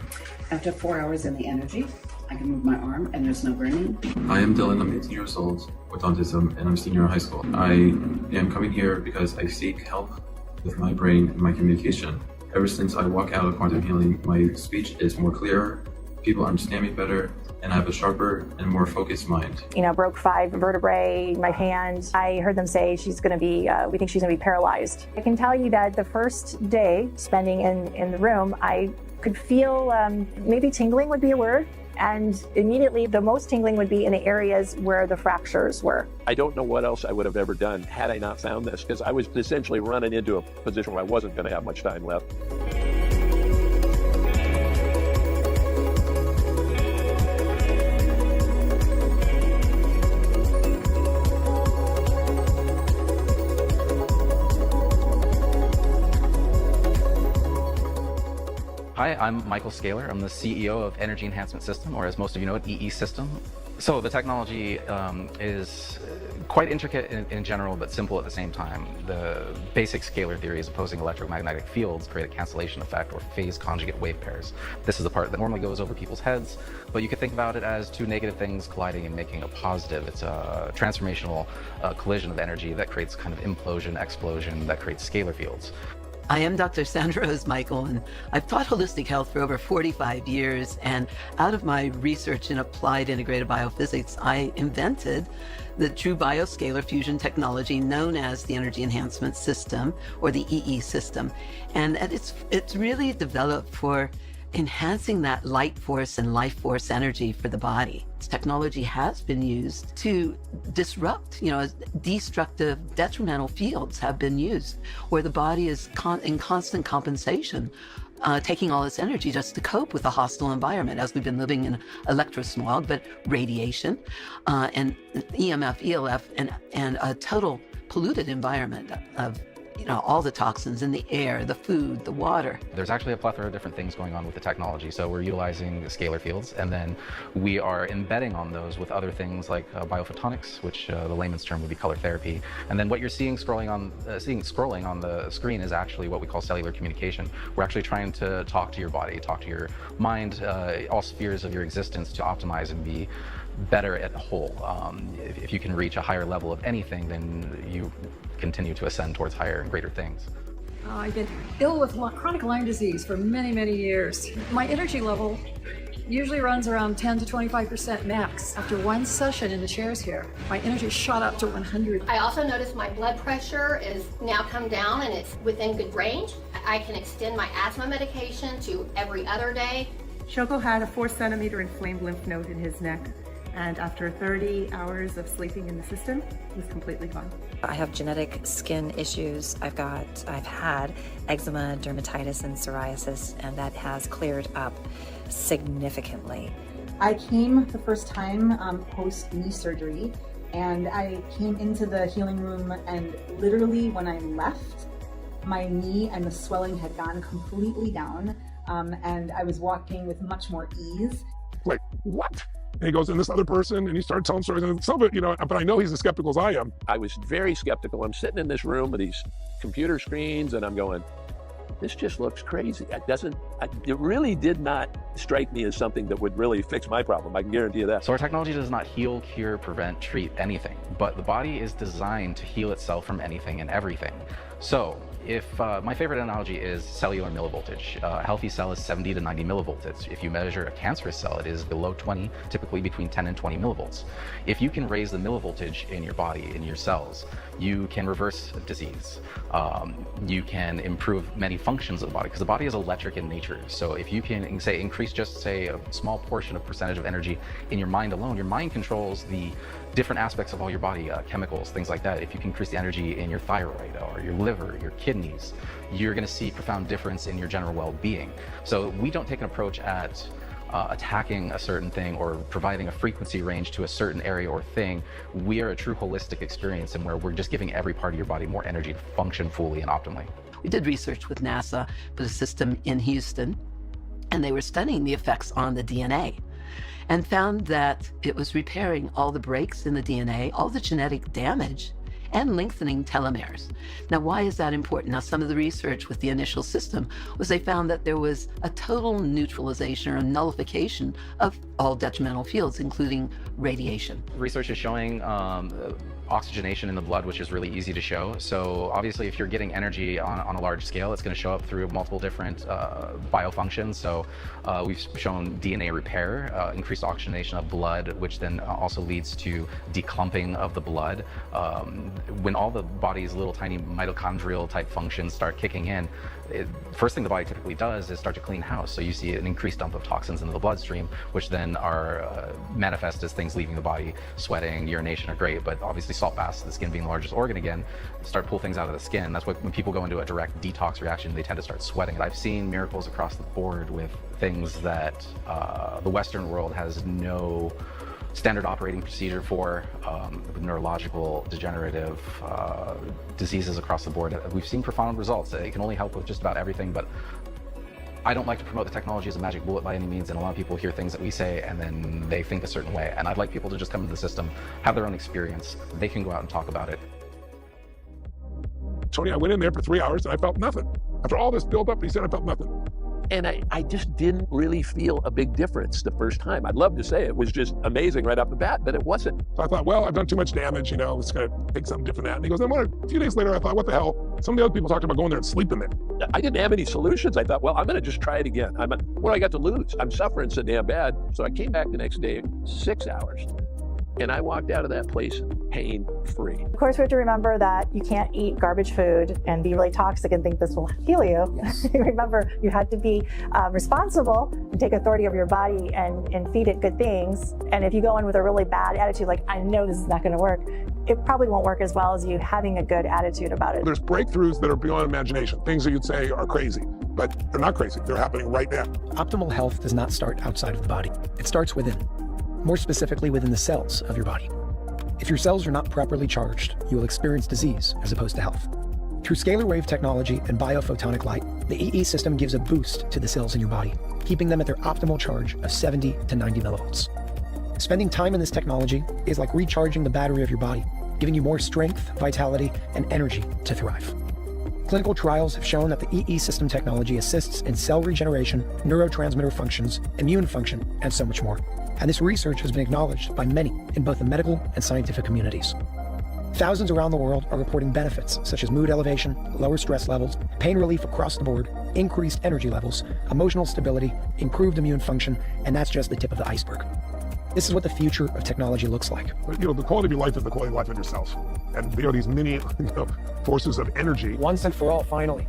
Speaker 16: After 4 hours in the energy, I can move my arm and there's no burning.
Speaker 17: I am Dylan, I'm 18 years old with autism and I'm a senior in high school. I am coming here because I seek help with my brain and my communication. Ever since I walk out of quantum healing, my speech is more clear, people understand me better, and I have a sharper and more focused mind.
Speaker 18: You know, broke 5 vertebrae, my hand. I heard them say she's going to be, we think she's going to be paralyzed. I can tell you that the first day spending in the room, I could feel, maybe tingling would be a word. And immediately the most tingling would be in the areas where the fractures were.
Speaker 14: I don't know what else I would have ever done had I not found this, because I was essentially running into a position where I wasn't going to have much time left.
Speaker 19: Hi, I'm Michael Scaler. I'm the CEO of Energy Enhancement System, or as most of you know it, EE System. So the technology is quite intricate in general, but simple at the same time. The basic scalar theory is opposing electromagnetic fields create a cancellation effect or phase conjugate wave pairs. This is the part that normally goes over people's heads, but you could think about it as two negative things colliding and making a positive. It's a transformational collision of energy that creates kind of implosion, explosion, that creates scalar fields.
Speaker 20: I am Dr. Sandra Rose Michael, and I've taught holistic health for over 45 years. And out of my research in applied integrated biophysics, I invented the true bioscalar fusion technology known as the Energy Enhancement System, or the EE system. And it's really developed for enhancing that light force and life force energy for the body. This technology has been used to disrupt, destructive, detrimental fields have been used where the body is in constant compensation, taking all its energy just to cope with a hostile environment, as we've been living in electrosmog, but radiation and EMF, ELF, and a total polluted environment of all the toxins in the air, the food, the water.
Speaker 19: There's actually a plethora of different things going on with the technology. So we're utilizing scalar fields, and then we are embedding on those with other things like biophotonics, which the layman's term would be color therapy. And then what you're seeing scrolling on the screen is actually what we call cellular communication. We're actually trying to talk to your body, talk to your mind, all spheres of your existence to optimize and be better at the whole. If you can reach a higher level of anything, then you continue to ascend towards higher and greater things.
Speaker 21: I've been ill with chronic Lyme disease for many, many years. My energy level usually runs around 10 to 25% max. After one session in the chairs here, my energy shot up to 100.
Speaker 22: I also noticed my blood pressure is now come down and it's within good range. I can extend my asthma medication to every other day.
Speaker 23: Shoko had a 4-centimeter inflamed lymph node in his neck, and after 30 hours of sleeping in the system, it was completely gone.
Speaker 24: I have genetic skin issues. I've had eczema, dermatitis, and psoriasis, and that has cleared up significantly.
Speaker 25: I came the first time post knee surgery, and I came into the healing room, and literally when I left, my knee and the swelling had gone completely down, and I was walking with much more ease.
Speaker 15: Like, what? And he goes, and this other person, and he started telling stories, and some of it, but I know he's as skeptical as I am.
Speaker 14: I was very skeptical. I'm sitting in this room with these computer screens, and I'm going, this just looks crazy. It really did not strike me as something that would really fix my problem. I can guarantee you that.
Speaker 19: So our technology does not heal, cure, prevent, treat anything, but the body is designed to heal itself from anything and everything. So if my favorite analogy is cellular millivoltage. A healthy cell is 70 to 90 millivolts. If you measure a cancerous cell, it is below 20, typically between 10 and 20 millivolts. If you can raise the millivoltage in your body, in your cells, you can reverse disease. You can improve many functions of the body, because the body is electric in nature. So if you can, say, increase just, say, a small portion of percentage of energy in your mind alone, your mind controls the different aspects of all your body, chemicals, things like that. If you can increase the energy in your thyroid or your liver, your kidneys, you're going to see profound difference in your general well-being. So we don't take an approach at attacking a certain thing or providing a frequency range to a certain area or thing. We are a true holistic experience, and where we're just giving every part of your body more energy to function fully and optimally.
Speaker 20: We did research with NASA for a system in Houston, and they were studying the effects on the DNA, and found that it was repairing all the breaks in the DNA, all the genetic damage, and lengthening telomeres. Now, why is that important? Now, some of the research with the initial system was they found that there was a total neutralization or nullification of all detrimental fields, including radiation.
Speaker 19: Research is showing oxygenation in the blood, which is really easy to show. So obviously, if you're getting energy on a large scale, it's going to show up through multiple different biofunctions. So we've shown DNA repair, increased oxygenation of blood, which then also leads to declumping of the blood. When all the body's little tiny mitochondrial type functions start kicking in, first thing the body typically does is start to clean house. So you see an increased dump of toxins into the bloodstream, which then are manifest as things leaving the body. Sweating, urination are great, but obviously salt baths, the skin being the largest organ again, start pull things out of the skin. That's what, when people go into a direct detox reaction, they tend to start sweating. I've seen miracles across the board with things that the Western world has no standard operating procedure for, neurological, degenerative diseases across the board. We've seen profound results. It can only help with just about everything, but I don't like to promote the technology as a magic bullet by any means, and a lot of people hear things that we say and then they think a certain way. And I'd like people to just come to the system, have their own experience. They can go out and talk about it.
Speaker 15: Tony, I went in there for 3 hours and I felt nothing. After all this build-up, he said I felt nothing.
Speaker 14: And I just didn't really feel a big difference the first time. I'd love to say it was just amazing right off the bat, but it wasn't.
Speaker 15: So I thought, well, I've done too much damage, it's going to take something different out. And he goes, then a few days later, I thought, what the hell? Some of the other people talked about going there and sleeping there.
Speaker 14: I didn't have any solutions. I thought, well, I'm going to just try it again. What do I got to lose? I'm suffering so damn bad. So I came back the next day, 6 hours. And I walked out of that place pain-free.
Speaker 18: Of course, we have to remember that you can't eat garbage food and be really toxic and think this will heal you. Yes. Remember, you have to be responsible and take authority over your body and feed it good things. And if you go in with a really bad attitude, like, I know this is not going to work, it probably won't work as well as you having a good attitude about it.
Speaker 15: There's breakthroughs that are beyond imagination, things that you'd say are crazy, but they're not crazy. They're happening right now.
Speaker 13: Optimal health does not start outside of the body. It starts within. More specifically within the cells of your body. If your cells are not properly charged, you will experience disease as opposed to health. Through scalar wave technology and biophotonic light, the EE system gives a boost to the cells in your body, keeping them at their optimal charge of 70 to 90 millivolts. Spending time in this technology is like recharging the battery of your body, giving you more strength, vitality, and energy to thrive. Clinical trials have shown that the EE system technology assists in cell regeneration, neurotransmitter functions, immune function, and so much more. And this research has been acknowledged by many in both the medical and scientific communities. Thousands around the world are reporting benefits such as mood elevation, lower stress levels, pain relief across the board, increased energy levels, emotional stability, improved immune function, and that's just the tip of the iceberg. This is what the future of technology looks like.
Speaker 15: But, the quality of your life is the quality of life of yourself. And there are these many forces of energy.
Speaker 13: Once and for all, finally,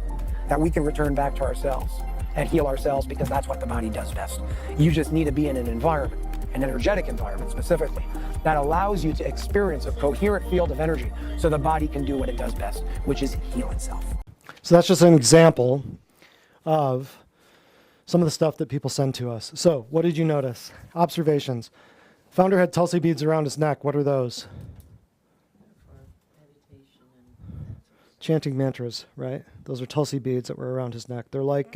Speaker 13: that we can return back to ourselves and heal ourselves because that's what the body does best. You just need to be in an environment, an energetic environment specifically, that allows you to experience a coherent field of energy so the body can do what it does best, which is heal itself.
Speaker 1: So that's just an example of some of the stuff that people send to us. So what did you notice? Observations. Founder had Tulsi beads around his neck. What are those? Chanting mantras, right? Those are Tulsi beads that were around his neck. They're like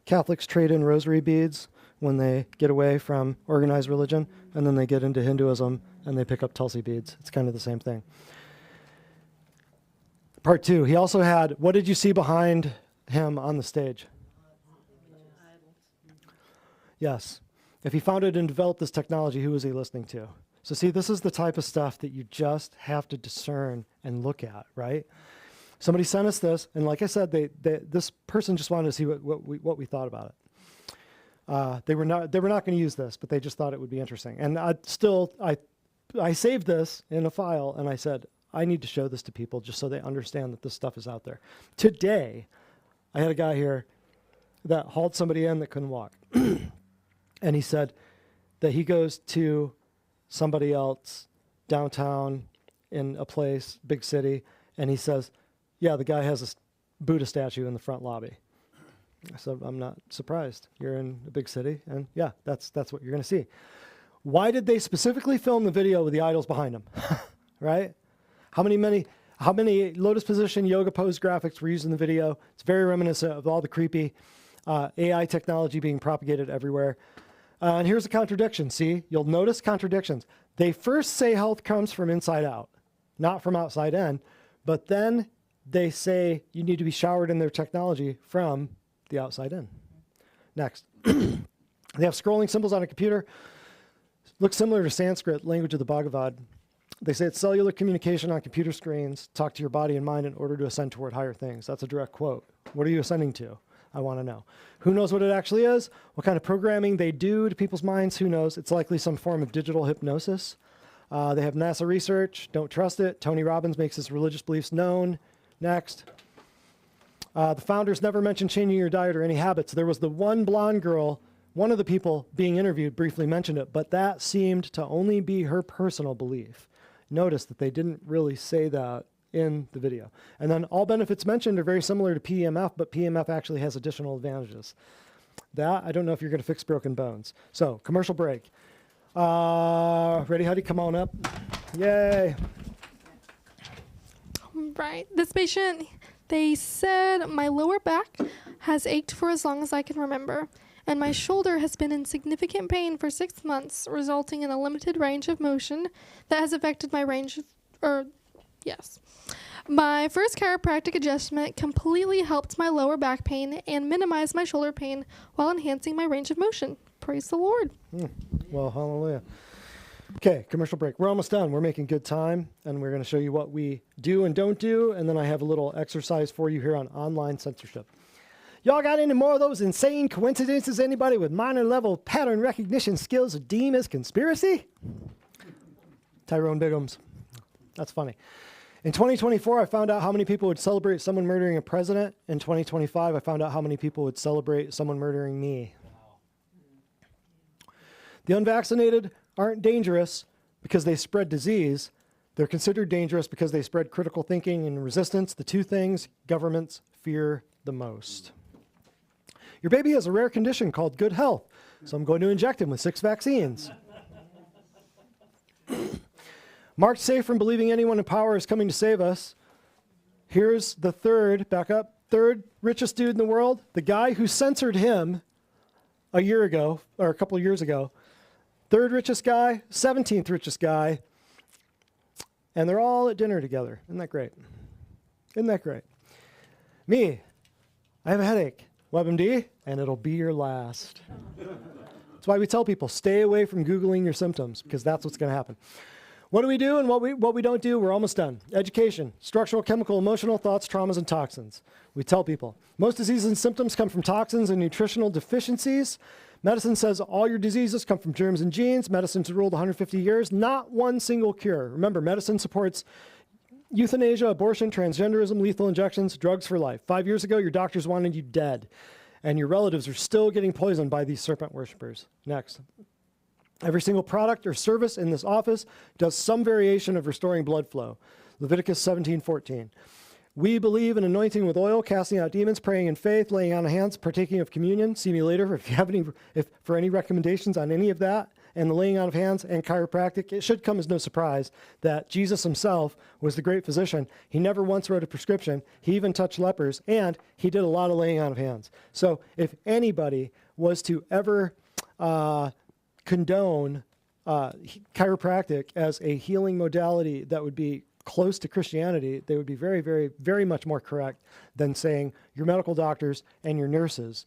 Speaker 1: Catholics trade in rosary beads when they get away from organized religion, and then they get into Hinduism and they pick up Tulsi beads. It's kind of the same thing. Part 2, he also had, what did you see behind him on the stage? Yes. If he founded and developed this technology, who was he listening to? So see, this is the type of stuff that you just have to discern and look at, right? Somebody sent us this, and like I said, this person just wanted to see what we thought about it. They were not going to use this, but they just thought it would be interesting. And I saved this in a file, and I said, I need to show this to people just so they understand that this stuff is out there. Today, I had a guy here that hauled somebody in that couldn't walk. And he said that he goes to somebody else downtown in a place, big city, and he says, yeah, the guy has a Buddha statue in the front lobby. I said, I'm not surprised. You're in a big city, and yeah, that's what you're going to see. Why did they specifically film the video with the idols behind them? Right? How many lotus position yoga pose graphics were used in the video? It's very reminiscent of all the creepy AI technology being propagated everywhere. And here's a contradiction. See, you'll notice contradictions. They first say health comes from inside out, not from outside in, but then they say you need to be showered in their technology from the outside in. Next. They have scrolling symbols on a computer. Looks similar to Sanskrit, language of the Bhagavad. They say it's cellular communication on computer screens. Talk to your body and mind in order to ascend toward higher things. That's a direct quote. What are you ascending to? I want to know. Who knows what it actually is? What kind of programming they do to people's minds? Who knows? It's likely some form of digital hypnosis. They have NASA research. Don't trust it. Tony Robbins makes his religious beliefs known. Next. The founders never mentioned changing your diet or any habits. There was the one blonde girl, one of the people being interviewed briefly mentioned it, but that seemed to only be her personal belief. Notice that they didn't really say that in the video. And then all benefits mentioned are very similar to PEMF, but PEMF actually has additional advantages. That, I don't know if you're going to fix broken bones. So, commercial break. Ready, Huddy? Come on up. Yay.
Speaker 3: Right. This patient They said my lower back has ached for as long as I can remember, and my shoulder has been in significant pain for 6 months, resulting in a limited range of motion that has affected my range of, yes. My first chiropractic adjustment completely helped my lower back pain and minimized my shoulder pain while enhancing my range of motion. Praise the Lord.
Speaker 1: Well, hallelujah. Okay, commercial break. We're almost done. We're making good time, and we're going to show you what we do and don't do, and then I have a little exercise for you here on online censorship. Y'all got any more of those insane coincidences anybody with minor level pattern recognition skills would deem as conspiracy? Tyrone Biggums. That's funny. In 2024, I found out how many people would celebrate someone murdering a president. In 2025, I found out how many people would celebrate someone murdering me. The unvaccinated aren't dangerous because they spread disease. They're considered dangerous because they spread critical thinking and resistance, the two things governments fear the most. Your baby has a rare condition called good health, so I'm going to inject him with 6 vaccines. Marked safe from believing anyone in power is coming to save us. Here's the third richest dude in the world, the guy who censored him a year ago, or a couple of years ago. Third richest guy, 17th richest guy, and they're all at dinner together. Isn't that great? Isn't that great? Me, I have a headache. WebMD, and it'll be your last. That's why we tell people, stay away from Googling your symptoms, because that's what's going to happen. What do we do and what we don't do? We're almost done. Education, structural, chemical, emotional, thoughts, traumas, and toxins. We tell people, most diseases and symptoms come from toxins and nutritional deficiencies. Medicine says all your diseases come from germs and genes. Medicine's ruled 150 years, not one single cure. Remember, medicine supports euthanasia, abortion, transgenderism, lethal injections, drugs for life. 5 years ago, your doctors wanted you dead, and your relatives are still getting poisoned by these serpent worshipers. Next. Every single product or service in this office does some variation of restoring blood flow. Leviticus 17:14. We believe in anointing with oil, casting out demons, praying in faith, laying on of hands, partaking of communion. See me later if you have for any recommendations on any of that, and the laying on of hands and chiropractic. It should come as no surprise that Jesus himself was the great physician. He never once wrote a prescription. He even touched lepers, and he did a lot of laying on of hands. So if anybody was to ever condone chiropractic as a healing modality that would be close to Christianity, they would be very, very, very much more correct than saying your medical doctors and your nurses.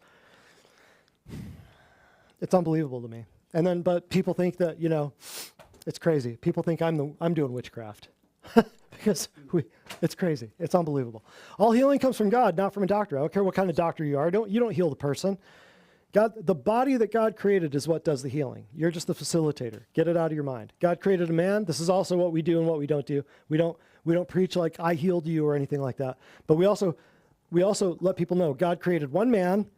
Speaker 1: It's unbelievable to me. But people think that, it's crazy. People think I'm doing witchcraft because it's crazy. It's unbelievable. All healing comes from God, not from a doctor. I don't care what kind of doctor you are. You don't heal the person. God, the body that God created is what does the healing. You're just the facilitator. Get it out of your mind. God created a man. This is also what we do and what we don't do. We don't preach like I healed you or anything like that. But we also let people know God created one man,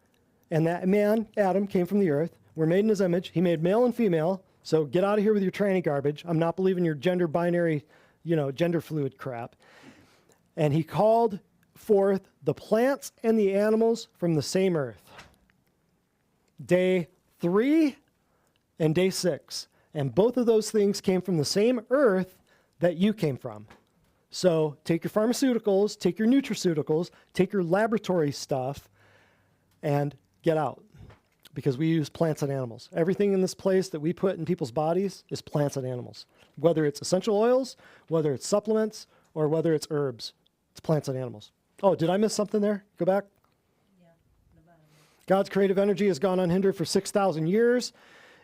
Speaker 1: and that man, Adam, came from the earth. We're made in his image. He made male and female. So get out of here with your tranny garbage. I'm not believing your gender binary, gender fluid crap. And he called forth the plants and the animals from the same earth. Day 3 and day 6. And both of those things came from the same earth that you came from. So take your pharmaceuticals, take your nutraceuticals, take your laboratory stuff, and get out. Because we use plants and animals. Everything in this place that we put in people's bodies is plants and animals. Whether it's essential oils, whether it's supplements, or whether it's herbs. It's plants and animals. Oh, did I miss something there? Go back. God's creative energy has gone unhindered for 6,000 years.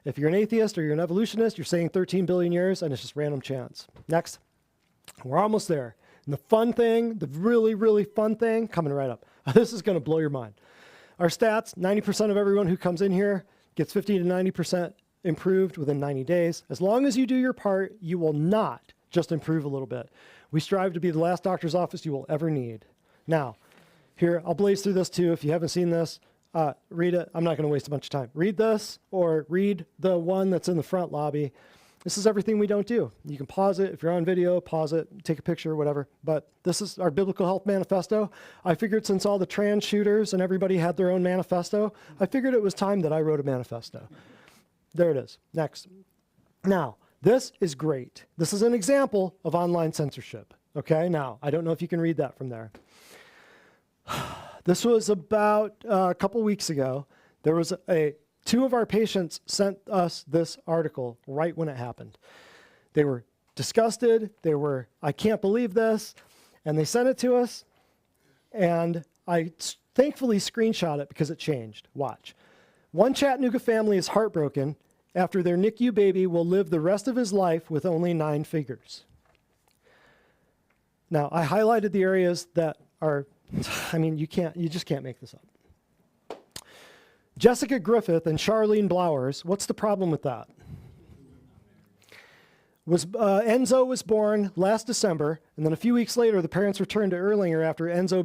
Speaker 1: If you're an atheist or you're an evolutionist, you're saying 13 billion years, and it's just random chance. Next. We're almost there. And the fun thing, the really, really fun thing, coming right up. This is going to blow your mind. Our stats, 90% of everyone who comes in here gets 50 to 90% improved within 90 days. As long as you do your part, you will not just improve a little bit. We strive to be the last doctor's office you will ever need. Now, here, I'll blaze through this too. If you haven't seen this, read it. I'm not going to waste a bunch of time. Read this or read the one that's in the front lobby. This is everything we don't do. You can pause it. If you're on video, pause it, take a picture, whatever. But this is our Biblical Health Manifesto. I figured since all the trans shooters and everybody had their own manifesto, I figured it was time that I wrote a manifesto. There it is. Next. Now, this is great. This is an example of online censorship. Okay, now, I don't know if you can read that from there. This was about a couple weeks ago. There was two of our patients sent us this article right when it happened. They were disgusted. They were, I can't believe this. And they sent it to us. And I thankfully screenshot it because it changed. Watch. One Chattanooga family is heartbroken after their NICU baby will live the rest of his life with only 9 figures. Now, I highlighted the areas that are, I mean, you just can't make this up. Jessica Griffith and Charlene Blowers, what's the problem with that? Enzo was born last December, and then a few weeks later, the parents returned to Erlanger after Enzo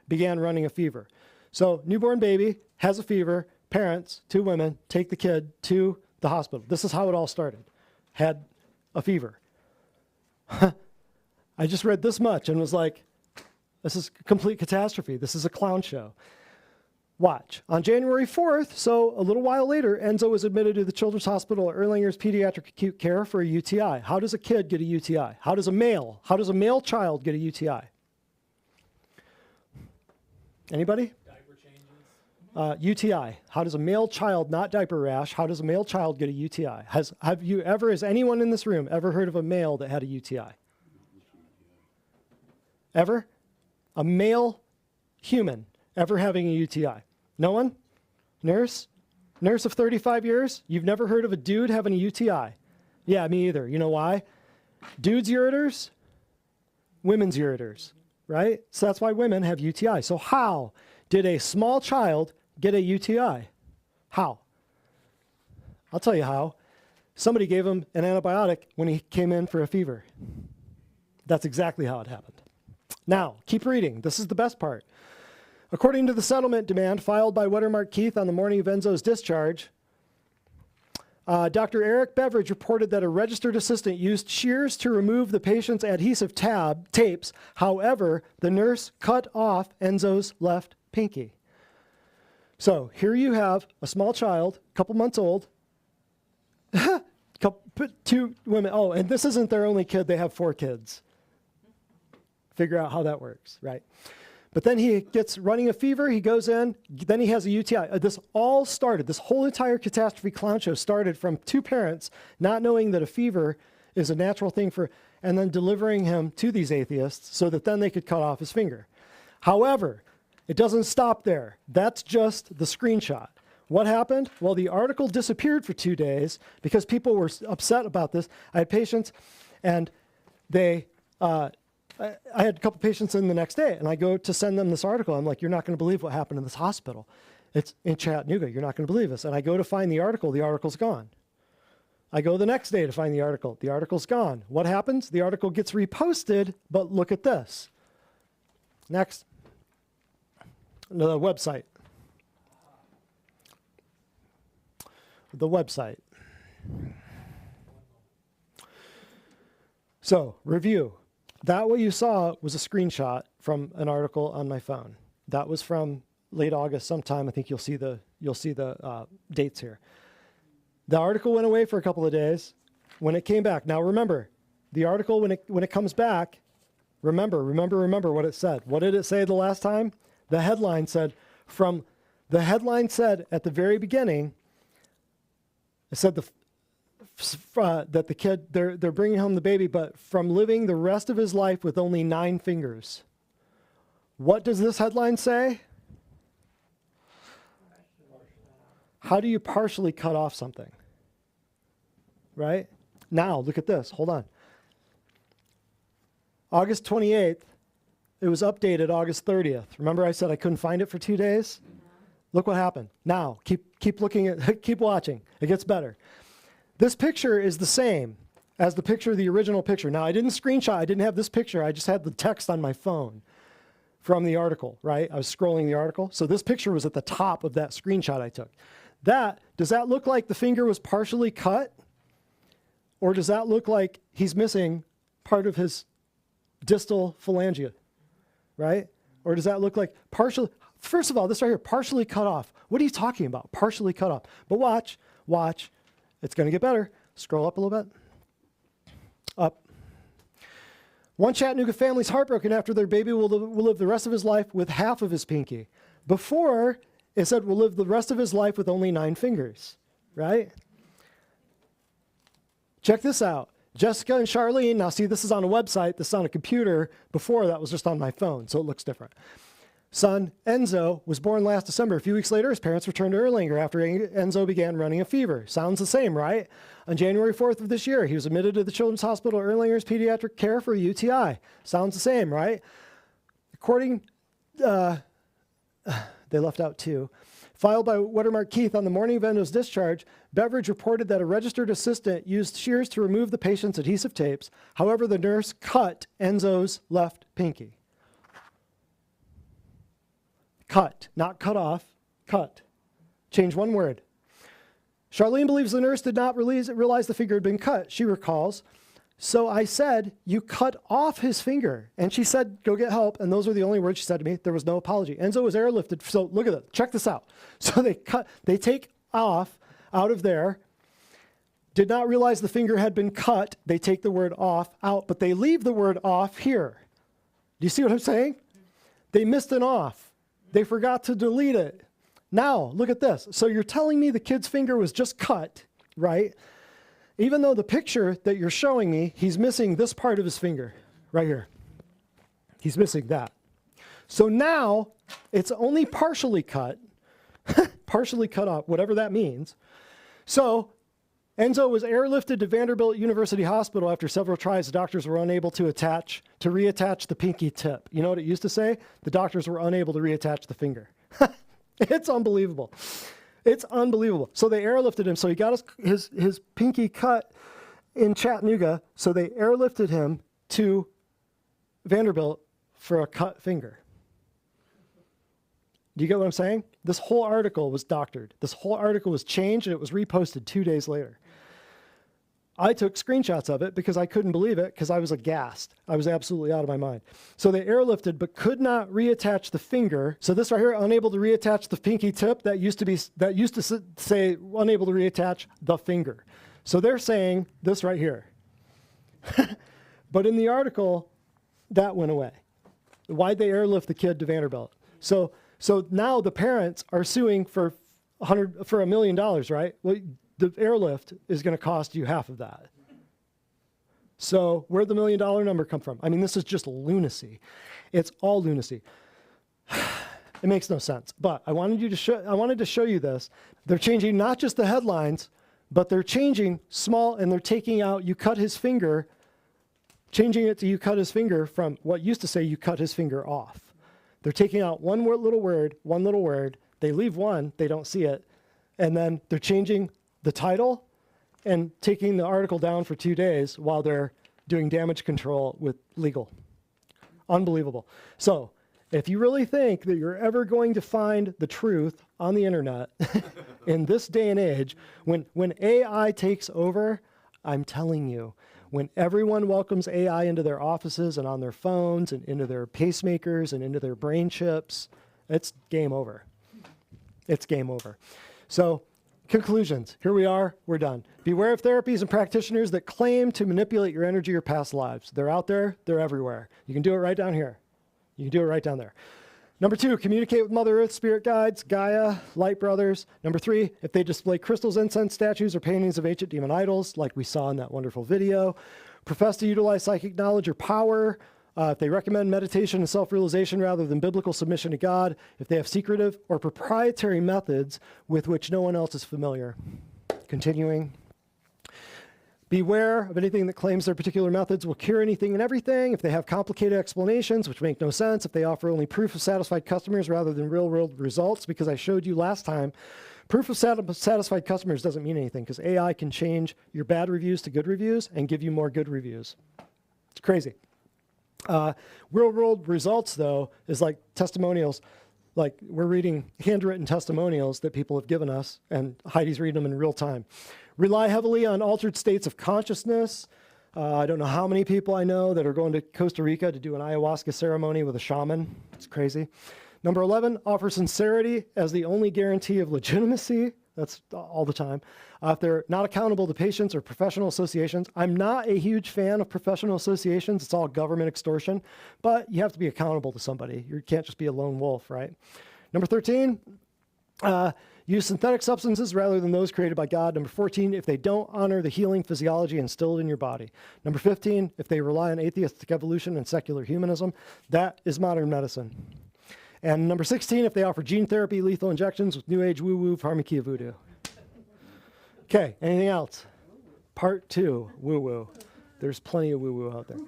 Speaker 1: began running a fever. So, newborn baby has a fever, parents, 2 women, take the kid to the hospital. This is how it all started. Had a fever. I just read this much and was like, this is a complete catastrophe. This is a clown show. Watch. On January 4th, so a little while later, Enzo was admitted to the Children's Hospital at Erlanger's Pediatric Acute Care for a UTI. How does a kid get a UTI? How does a male child get a UTI? Anybody? Diaper changes. UTI. How does a male child, not diaper rash, how does a male child get a UTI? Has anyone in this room ever heard of a male that had a UTI? Ever? A male human ever having a UTI? No one? Nurse? Nurse of 35 years? You've never heard of a dude having a UTI? Yeah, me either. You know why? Dudes' ureters, women's ureters, right? So that's why women have UTI. So how did a small child get a UTI? How? I'll tell you how. Somebody gave him an antibiotic when he came in for a fever. That's exactly how it happened. Now, keep reading. This is the best part. According to the settlement demand filed by Wettermark Keith on the morning of Enzo's discharge, Dr. Eric Beveridge reported that a registered assistant used shears to remove the patient's adhesive tapes. However, the nurse cut off Enzo's left pinky. So here you have a small child, a couple months old, 2 women. Oh, and this isn't their only kid. They have 4 kids. Figure out how that works, right? But then he gets running a fever, he goes in, then he has a UTI. This whole entire catastrophe clown show started from 2 parents not knowing that a fever is a natural thing and then delivering him to these atheists so that then they could cut off his finger. However, it doesn't stop there. That's just the screenshot. What happened? Well, the article disappeared for 2 days because people were upset about this. I had patients and I had a couple patients in the next day, and I go to send them this article. I'm like, you're not going to believe what happened in this hospital. It's in Chattanooga. You're not going to believe this. And I go to find the article's gone. I go the next day to find the article's gone. What happens? The article gets reposted, but look at this. Next. The website. The website. So, review. That what you saw was a screenshot from an article on my phone. That was from late August sometime. I think you'll see the dates here. The article went away for a couple of days. When it came back, now remember, the article when it comes back, remember what it said. What did it say the last time? The headline said at the very beginning, it said that the kid, they're bringing home the baby, but from living the rest of his life with only 9 fingers. What does this headline say? How do you partially cut off something? Right? Now, look at this. Hold on. August 28th, it was updated August 30th. Remember I said I couldn't find it for 2 days? Look what happened. Now, keep looking at, keep watching. It gets better. This picture is the same as the original picture. Now, I didn't screenshot. I didn't have this picture. I just had the text on my phone from the article, right? I was scrolling the article. So this picture was at the top of that screenshot I took. Does that look like the finger was partially cut? Or does that look like he's missing part of his distal phalangia, right? Or does that look like partially? First of all, this right here, partially cut off. What are you talking about? Partially cut off. But watch. It's going to get better. Scroll up a little bit. Up. One Chattanooga family's heartbroken after their baby will live the rest of his life with half of his pinky. Before, it said will live the rest of his life with only 9 fingers, right? Check this out. Jessica and Charlene, now see, this is on a website, this is on a computer. Before, that was just on my phone, so it looks different. Son, Enzo, was born last December. A few weeks later, his parents returned to Erlanger after Enzo began running a fever. Sounds the same, right? On January 4th of this year, he was admitted to the Children's Hospital Erlanger's pediatric care for a UTI. Sounds the same, right? According, they left out 2. Filed by Watermark Keith on the morning of Enzo's discharge, Beveridge reported that a registered assistant used shears to remove the patient's adhesive tapes. However, the nurse cut Enzo's left pinky. Cut, not cut off, cut. Change one word. Charlene believes the nurse did not realize the finger had been cut. She recalls, so I said, you cut off his finger. And she said, go get help. And those were the only words she said to me. There was no apology. Enzo was airlifted. So look at it. Check this out. So they take off out of there. Did not realize the finger had been cut. They take the word off out, but they leave the word off here. Do you see what I'm saying? They missed an off. They forgot to delete it. Now, look at this. So you're telling me the kid's finger was just cut, right? Even though the picture that you're showing me, he's missing this part of his finger right here. He's missing that. So now it's only partially cut, partially cut off, whatever that means. So Enzo was airlifted to Vanderbilt University Hospital after several tries. The doctors were unable to reattach the pinky tip. You know what it used to say? The doctors were unable to reattach the finger. It's unbelievable. It's unbelievable. So they airlifted him. So he got his pinky cut in Chattanooga. So they airlifted him to Vanderbilt for a cut finger. Do you get what I'm saying? This whole article was doctored. This whole article was changed and it was reposted 2 days later. I took screenshots of it because I couldn't believe it because I was aghast. I was absolutely out of my mind. So they airlifted but could not reattach the finger. So this right here, unable to reattach the pinky tip, that used to say unable to reattach the finger. So they're saying this right here. But in the article, that went away. Why'd they airlift the kid to Vanderbilt? So now the parents are suing for $1 million, right? Well, the airlift is going to cost you half of that. So where'd the $1 million number come from? I mean, this is just lunacy. It's all lunacy. It makes no sense. But I wanted to show you this. They're changing not just the headlines, but they're changing small, and they're taking out "you cut his finger," changing it to "you cut his finger" from what used to say "you cut his finger off." They're taking out one little word. They leave one, they don't see it. And then they're changing the title and taking the article down for 2 days while they're doing damage control with legal. Unbelievable. So if you really think that you're ever going to find the truth on the internet in this day and age, when AI takes over, I'm telling you, when everyone welcomes AI into their offices and on their phones and into their pacemakers and into their brain chips, it's game over. It's game over. So, conclusions. Here we are. We're done. Beware of therapies and practitioners that claim to manipulate your energy or past lives. They're out there. They're everywhere. You can do it right down here. You can do it right down there. Number 2, communicate with Mother Earth, spirit guides, Gaia, light brothers. Number 3, if they display crystals, incense, statues, or paintings of ancient demon idols, like we saw in that wonderful video. Profess to utilize psychic knowledge or power. If they recommend meditation and self-realization rather than biblical submission to God. If they have secretive or proprietary methods with which no one else is familiar. Continuing. Beware of anything that claims their particular methods will cure anything and everything. If they have complicated explanations, which make no sense. If they offer only proof of satisfied customers rather than real-world results, because I showed you last time, proof of satisfied customers doesn't mean anything because AI can change your bad reviews to good reviews and give you more good reviews. It's crazy. Real-world results, though, is like testimonials. Like we're reading handwritten testimonials that people have given us, and Heidi's reading them in real time. Rely heavily on altered states of consciousness. I don't know how many people I know that are going to Costa Rica to do an ayahuasca ceremony with a shaman. It's crazy. Number 11, offer sincerity as the only guarantee of legitimacy. That's all the time. If they're not accountable to patients or professional associations, I'm not a huge fan of professional associations. It's all government extortion, but you have to be accountable to somebody. You can't just be a lone wolf, right? Number 13, use synthetic substances rather than those created by God. Number 14, if they don't honor the healing physiology instilled in your body. Number 15, if they rely on atheistic evolution and secular humanism, that is modern medicine. And number 16, if they offer gene therapy, lethal injections with new age woo-woo, pharmakia voodoo. Okay, anything else? Part 2, woo-woo. There's plenty of woo-woo out there.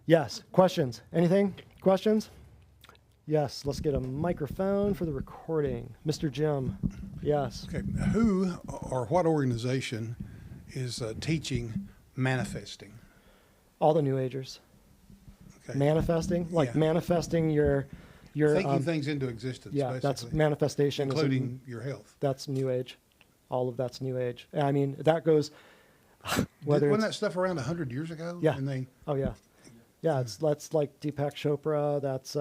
Speaker 1: Yes, questions? Anything? Questions? Yes, let's get a microphone for the recording. Mr. Jim, yes.
Speaker 2: Okay, who or what organization is teaching manifesting?
Speaker 1: All the New Agers.
Speaker 2: Okay.
Speaker 1: Manifesting, like manifesting your
Speaker 2: thinking things into existence.
Speaker 1: Yeah,
Speaker 2: basically.
Speaker 1: that's manifestation,
Speaker 2: including your health.
Speaker 1: That's New Age. All of that's New Age. I mean, that goes.
Speaker 2: Wasn't that stuff around 100 years ago?
Speaker 1: Yeah.
Speaker 2: And
Speaker 1: oh yeah. Yeah, that's like Deepak Chopra. That's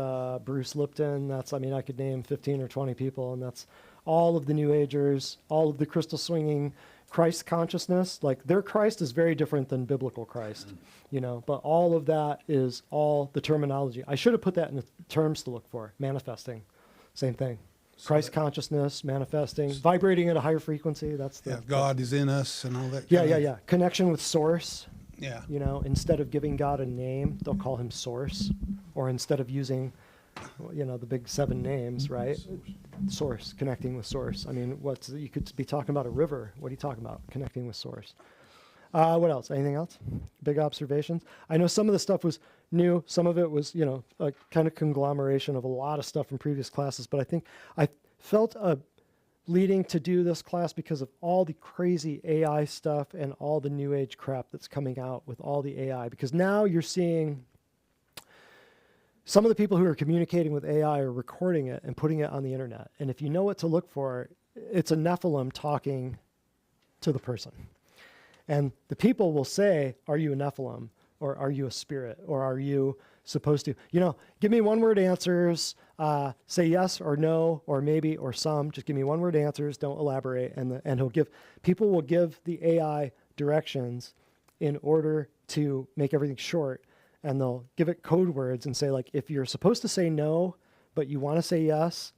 Speaker 1: Bruce Lipton. That's, I mean, I could name 15 or 20 people, and that's all of the New Agers, all of the crystal swinging Christ consciousness. Like, their Christ is very different than biblical Christ, you know. But all of that is all the terminology. I should have put that in the terms to look for. Manifesting, same thing. Christ consciousness, manifesting, vibrating at a higher frequency. That's the
Speaker 2: God is in us and all that.
Speaker 1: Yeah. Connection with Source.
Speaker 2: Yeah.
Speaker 1: You know, instead of giving God a name, they'll call him Source. Or instead of using, you know, the big 7 names, right? Source, connecting with Source. I mean, you could be talking about a river. What are you talking about? Connecting with Source. What else? Anything else? Big observations? I know some of the stuff was new. Some of it was, you know, a kind of conglomeration of a lot of stuff from previous classes. But I think I felt a leading to do this class because of all the crazy AI stuff and all the New Age crap that's coming out with all the AI. Because now you're seeing some of the people who are communicating with AI are recording it and putting it on the internet. And if you know what to look for, it's a Nephilim talking to the person. And the people will say, are you a Nephilim? Or are you a spirit? Or are you supposed to, you know, give me one-word answers, say yes or no, or maybe, or some, just give me one-word answers, don't elaborate. And people will give the AI directions in order to make everything short. And they'll give it code words and say, like, if you're supposed to say no, but you want to say yes,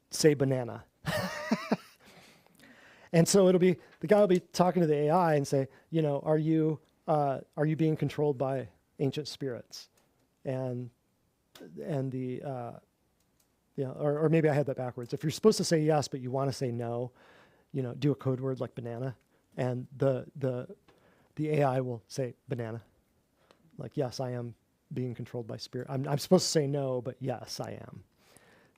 Speaker 1: say banana. And so the guy will be talking to the AI and say, you know, are you being controlled by ancient spirits? And the, or maybe I had that backwards. If you're supposed to say yes, but you want to say no, you know, do a code word like banana. And the AI will say banana. Like, yes, I am being controlled by spirit. I'm supposed to say no, but yes, I am.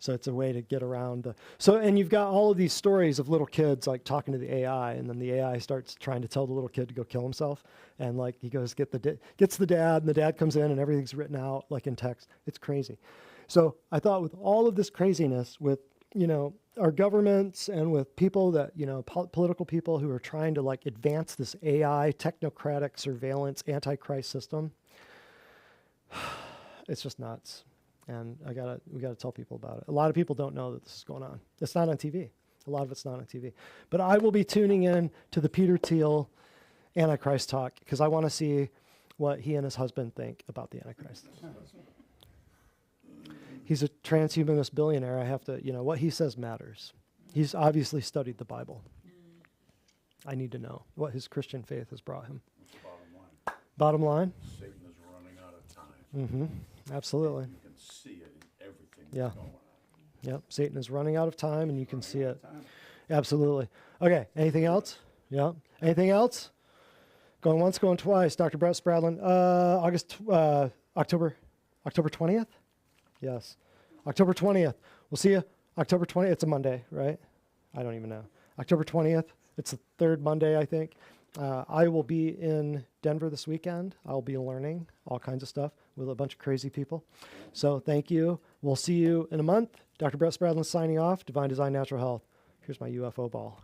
Speaker 1: So it's a way to get around and you've got all of these stories of little kids like talking to the AI, and then the AI starts trying to tell the little kid to go kill himself, and like he goes gets the dad, and the dad comes in and everything's written out like in text. It's crazy. So I thought with all of this craziness, with, you know, our governments and with people that, you know, political people who are trying to like advance this AI technocratic surveillance antichrist system, it's just nuts. And we gotta tell people about it. A lot of people don't know that this is going on. It's not on TV. A lot of it's not on TV. But I will be tuning in to the Peter Thiel Antichrist talk because I want to see what he and his husband think about the Antichrist. He's a transhumanist billionaire. I have to, you know, what he says matters. He's obviously studied the Bible. I need to know what his Christian faith has brought him. Bottom line?
Speaker 6: Satan is running out of time.
Speaker 1: Mm-hmm. Absolutely.
Speaker 6: You can see it in everything
Speaker 1: Yeah.
Speaker 6: that's going on.
Speaker 1: Yep. Satan is running out of time, and you can see it. Absolutely. Okay. Anything else? Yeah. Anything else? Going once, going twice. Dr. Brett Spradlin. October 20th? Yes. October 20th. We'll see you October 20th. It's a Monday, right? I don't even know. October 20th. It's the third Monday, I think. I will be in Denver this weekend. I'll be learning all kinds of stuff with a bunch of crazy people. So thank you. We'll see you in a month. Dr. Brett Spradlin signing off. Divine Design Natural Health. Here's my UFO ball.